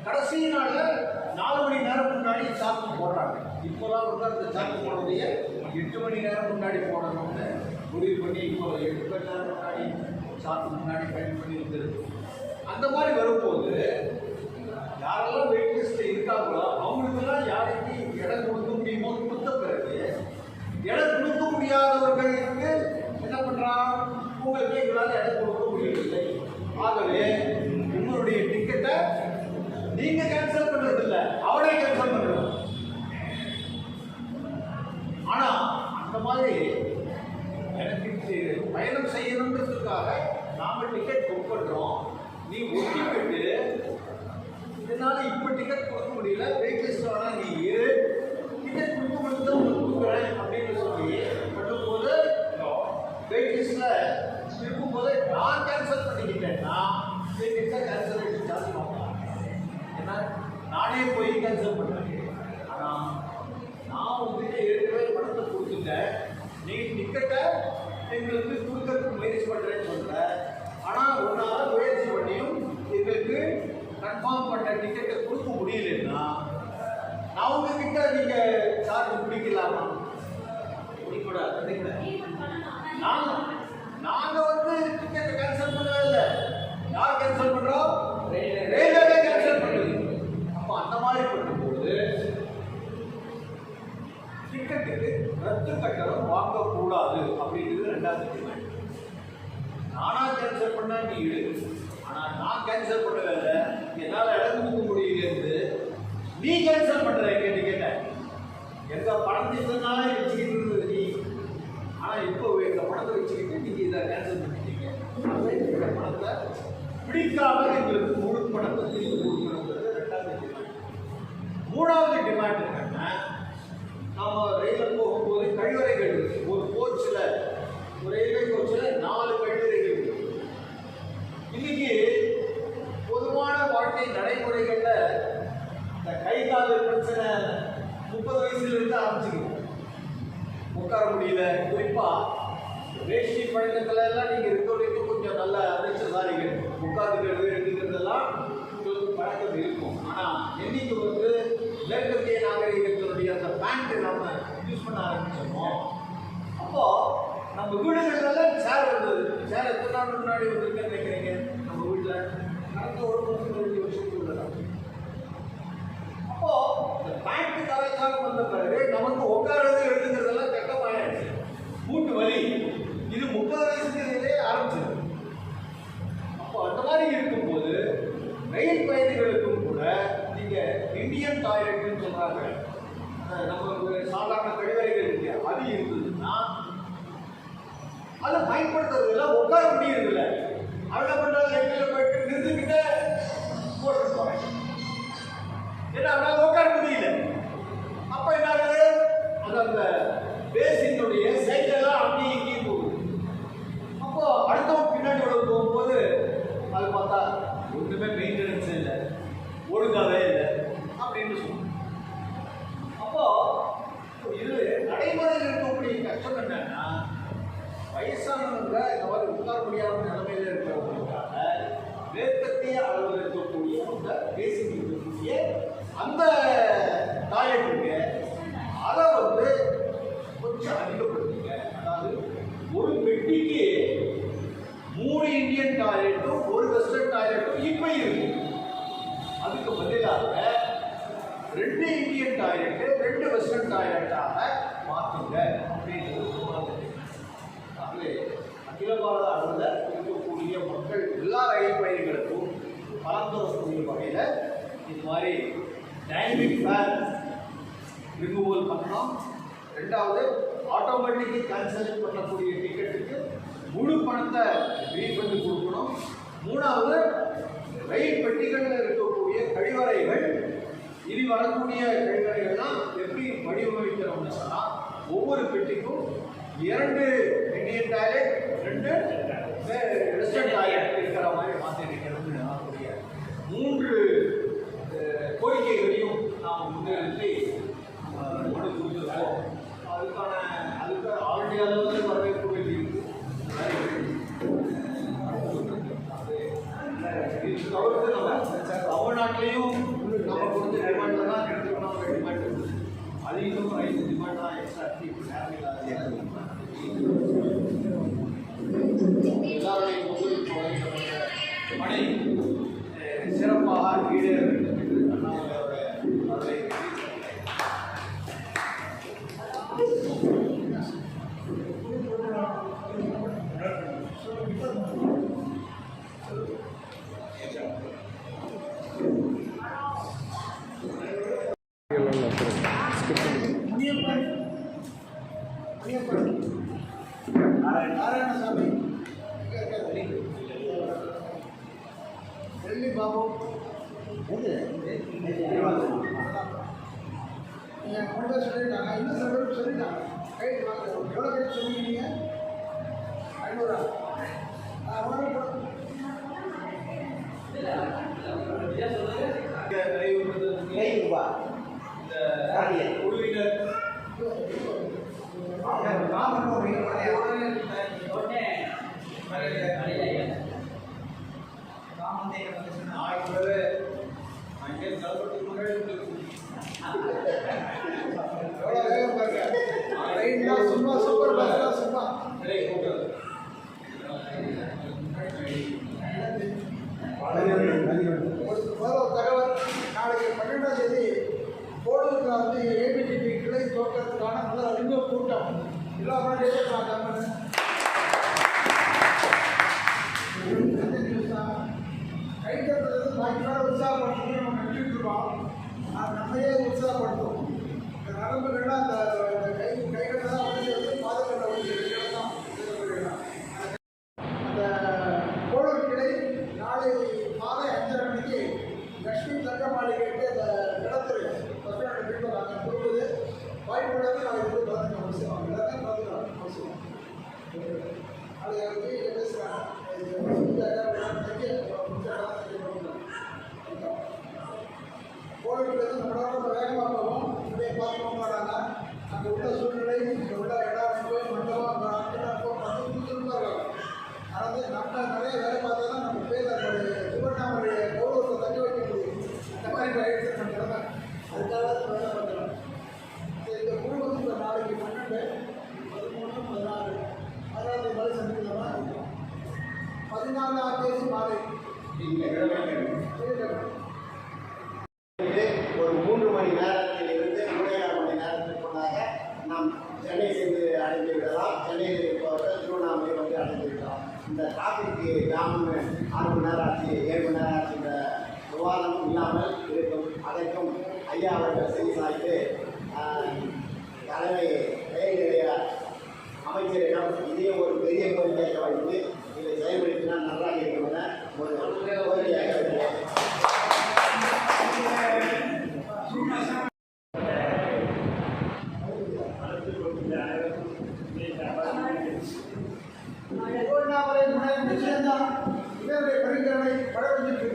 கடைசி நாளில் 4 மணி நேரம் முன்னாடி சாக்கு போடுறாங்க. இப்போலாம் வந்து அந்த சாக்கு போடுறதையே 8 மணி நேரம் முன்னாடி போடணும்னு முடிவு பண்ணி இப்போ 8 மணி நேரம் முன்னாடி சாக்கு முன்னாடி பயன் பண்ணி வந்துருக்கு. அந்த மாதிரி வரும்போது யாரெல்லாம் வெயிட் லிஸ்ட்டில் இருக்காங்களோ அவங்களுக்கெல்லாம் யாருக்கு இடம் கொடுக்க முடியுமோ கொடுத்த பிறகு இடம் கொடுக்க முடியாதவர்களுக்கு என்ன பண்ணுறான், உங்களுக்கு எங்களால் இடம் கொடுக்க முடியவில்லை, ஆகவே உங்களுடைய டிக்கெட்டை நீங்கள் கேன்சல் பண்ணுறது இல்லை, அவனே கேன்சல் பண்ணுறான். ஆனால் அந்த மாதிரி எனக்கு பயணம் செய்யணுன்றதுக்காக நாம் டிக்கெட் புக் பண்ணுறோம், நீ ஒரு டிக்கெட்டு இதனால் இப்போ டிக்கெட் கொடுக்க முடியல, வெயிட் லிஸ்ட் வேணால் நீ இரு, டிக்கெட் கொடுக்க மட்டும் தான் உங்களுக்கு கொடுக்குறேன் அப்படின்னு சொல்லி பண்ணும்போது வெயிட் லிஸ்ட்டில் இருக்கும்போது நான் கேன்சல் பண்ணிக்கிட்டேன்னா வெயிட் லிஸ்ட்டாக கேன்சலேஷன் சார்ஜ் பண்ணலாம். ஏன்னா நானே போய் கேன்சல் பண்ணுறேன். ஆனால் நான் உங்ககிட்ட ஏற்கனவே பணத்தை கொடுத்துட்டேன், நீ டிக்கெட்டை எங்களுக்கு கொடுக்கறதுக்கு முயற்சி பண்ணுறேன்னு சொல்கிறேன். ஆனால் ஒன்றால் முயற்சி பண்ணியும் எங்களுக்கு கன்ஃபார்ம் பண்ண டிக்கெட்டை கொடுக்க முடியலன்னா நான் உங்ககிட்ட நீங்கள் சார்ஜ் பிடிக்கலாமா? பிடிக்கூடாது. நாங்கள் வந்து டிக்கெட்டை கேன்சல் பண்ணவே இல்லை. யார் கேன்சல் பண்ணுறோம்? ரயில்வே கேன்சல் பண்ணுது. அப்போ அந்த மாதிரி பண்ணும்போது டிக்கெட்டுக்கு ரத்து கட்டணம் வாங்கக்கூடாது அப்படின்றது ரெண்டாவது டிமாண்ட். நானாக கேன்சல் பண்ண நீ இடு, ஆனால் நான் கேன்சல் பண்ணவே இல்லை, என்னால் இடம் கொடுக்க முடியலேருந்து நீ கேன்சல் பண்ணுற கேட்டேன். எங்கள் பணத்தினால வச்சுக்கிட்டு இருந்தது நீ, ஆனால் இப்போ எங்கள் பணத்தை வச்சுக்கிட்டு நீங்கள் இதை கேன்சல் பண்ணிட்டீங்க. எங்கள் பணத்தை பிடிக்காமல் எங்களுக்கு முழு பணத்தை திருப்பி கொடுக்கணுங்கிறது ரெண்டாவது டிமாண்ட். மூணாவது டிமாண்ட் என்னன்னா, நாம் ரயிலில் போகும்போது கழிவறைகள் இருக்குது. ஒரு கோச்சில், ஒரு ரயில்வே கோச்சில் 4 கழிவறைகள் இருக்குது. இன்னைக்கு பொதுவான வாழ்க்கை நடைமுறைகளில் இந்த கை கால் பிரச்சனை 30 வயசுலேருந்து ஆரம்பிச்சுக்கணும். உட்கார முடியல, குறிப்பாக வேஷ்டி பழக்கத்தில் எல்லாம் நீங்கள் இருக்க வரைக்கும் கொஞ்சம் நல்ல அதிர்ஷ்டசாலிகள், உட்காந்துக்கிறது எடுத்துக்கிறதெல்லாம் உங்களுக்கு பழக்கம் இருக்கும். ஆனால் என்னைக்கு வந்து மேற்கத்திய நாகரிகத்தினுடைய அந்த பேண்ட்டு நம்ம யூஸ் பண்ண ஆரம்பிச்சோமோ அப்போது நம்ம வீடுகளெல்லாம் சேர் வந்தது. சேர் எத்தனை நாள் முன்னாடி வந்துருக்குன்னு நினைக்கிறீங்க? நம்ம வீட்டில் நடந்த 1 வருஷத்துக்கு உள்ளதான். அப்போது இந்த பேண்ட்டு கலாச்சாரம் வந்த பிறகு நமக்கு உட்காரது எடுத்துக்கிறதெல்லாம் கட்டமாயிடுச்சு. மூட்டு வலி இது 30 வயசுலேயே ஆரம்பிச்சது. அப்போ அந்த மாதிரி இருக்கும்போது ரயில் பயணிகளுக்கும் கூட நீங்கள் இந்தியன் டாய்லெட்னு சொல்கிறாங்க, நம்ம சாதாரண கழிவறைகள் இருக்கு, அது இருந்ததுன்னா அதை பயன்படுத்துறதுல உட்கார முடியறதில்ல. அவங்க பண்ணுறது எங்கிட்ட போயிட்டு நிறுத்திக்கிட்டே போட்டு போகிறேன், ஏன்னா அவனால் உட்கார முடியல. அப்போ என்ன ஆகுது, அது அந்த பேசினுடைய சைக்கிளெல்லாம் அங்கேயும் இங்கேயும் போகுது. அப்போ அடுத்தவங்க பின்னாடி போகும்போது அது பார்த்தா ஒன்றுமே மெயின்டெனன்ஸ் இல்லை, ஒழுங்காவே இல்லை அப்படின்னு சொல்லுவோம். அப்போ இது அந்த டாய்லெட் இருக்கு, அதை வந்து கொஞ்சம் அதிகப்படுத்துங்க. அதாவது ஒரு பெட்டிக்கு 3 இந்தியன் டாய்லெட்டும் 1 வெஸ்டர்ன் டாய்லெட்டும் இப்போ இருக்கு. அதுக்கு பதிலாக 2 இந்தியன் டாய்லெட்டு 2 வெஸ்டர்ன் டாய்லெட்டாக மாற்றுங்க அப்படின்றது சொன்னாங்க. ஆகவே அகில பாரத அளவில் இருக்கக்கூடிய மக்கள் எல்லா ரயில் பயணிகளுக்கும் பலம் தரக்கூடிய வகையில் இது மாதிரி டைனமிக் ஃபேர் ரிமூவல் பண்ணணும். ரெண்டாவது, ஆட்டோமேட்டிக்கலி கேன்சல் பண்ணக்கூடிய டிக்கெட்டுக்கு முழு பணத்தை ரீஃபண்ட் கொடுக்கணும். மூணாவது, ரயில் பெட்டிகளில் இருக்கக்கூடிய கழிவறைகள், இனி வரக்கூடிய கழிவறைகள்லாம் எப்படி வடிவமைக்கிறோம்னு சொன்னால் ஒவ்வொரு பெட்டிக்கும் 2 இந்தியன் டாய்லெட் 2 வெஸ்டர்ன் டாய்லெட் இருக்கிற மாதிரி மாற்றிருக்கிறது. கூடிய 3 கோரிக்கைகளையும் நாம் முன்னெடுத்து மனு கொடுத்துருக்கோம். அதுக்கு ஆல்ரெடி அளவில் வரவேற்பு இருக்கு. இது தவிர்த்து நம்ம தமிழ்நாட்டிலையும் நமக்கு வந்து டிமாண்டில் தான் எடுத்துக்கணும். டிமாண்ட் அதிகம் 5 டிமாண்ட் தான் எக்ஸ்ட்ரா எல்லாருடைய பணி சிறப்பாக ஈடேற வேண்டும் என்று அண்ணாமலையோட அவரை நாராயணசாமி டெல்லி பாபு நீங்கள் கொண்டு சொல்லிட்டாங்க. இன்னும் சில பேருக்கு சொல்லிட்டாங்க. கைது வாங்க. எவ்வளோ கைது சொன்னீங்க நீங்கள்? 500. குழுவினர் சும்மா சூப்பர் பஸ் சும்மா ஒரு தகவல். நாளைக்கு 12ஆம் தேதி கோடூரில் வந்து ஏபிடிபி கிளை தோற்றத்துக்கான முதல் அறிமுக கூட்டம் எல்லா முன்னாடியும் பார்த்தாங்க. கைத்தறது பாக்கி மேலே உற்சாகப்படுத்தணும். நம்ம நினைச்சிட்டு இருக்கோம். நம்மையே உற்சாகப்படுத்தும். இந்த நரம்புகள்லாம் அந்த கைகளை தான் வந்து பாதுகாக்க வேண்டிய தான். அந்த கோடூர் கிளை நாளை மாலை 5:30 மணிக்கு லட்சுமி தங்க மாளிகைக்கு அந்த இடத்துல பசங்க வீட்டில் நாங்கள் கொடுக்குது வாய்ப்புள்ளது. நாங்கள் இது பார்த்துக்க அவசியம். எல்லாத்தையும் பார்த்துக்கலாம் அவசியம். அது எனக்கு பேசுகிறாங்க. கோவிலுக்கு நம்மளால வேகமாக போவோம். இப்படியே பார்க்க மாட்டாங்க. அங்கே உள்ள சூழ்நிலை, இங்கே உள்ள இடமைப்பு, மண்டபம், அங்கே அங்கே இருக்காங்க. அதாவது நம்ம நிறைய வேலை பார்த்தா தான் நம்ம பேர் திருவண்ணாமலையை கௌரவத்தை தக்க வைக்க முடியும். அந்த மாதிரி ஆயிடுச்சு நம்ம கிடமை. அதுக்காக தான் வேலை பண்ணுறோம். இந்த குழு வந்து இப்போ நாளைக்கு 12, 13, 14 16 மாலை சந்திக்கலாம். 14ஆம் தேதி மாலை ஒரு 3 மணி நேரத்தில் இருந்து 3.5 மணி நேரத்திற்குள்ளாக நாம் சென்னை சென்று அடைந்து விடலாம். சென்னையில் இருப்பவர்கள் திருவண்ணாமலை வந்து அடைந்து விடலாம். இந்த டிராஃபிக்கு ஜாம் 6 மணி நேரம் ஆச்சு, 7 மணி நேரம் ஆச்சு. இந்த விவாதம் இல்லாமல் இருக்கும். அதற்கும் ஐயா அவர்கள் செய்தி சாய்த்து தலைமை ரயில் நிலைய அமைச்சரிடம் இதையும் ஒரு பெரிய கோரிக்கையாக வைத்து இதை செயல்படுத்தினால் நன்றாக இருக்கும் என ஒரு கோரிக்கையாக இருக்கிறேன். திருவண்ணாமலை முனையம் நிச்சயம்தான் இவருடைய பரிந்துரை பட வச்சுட்டு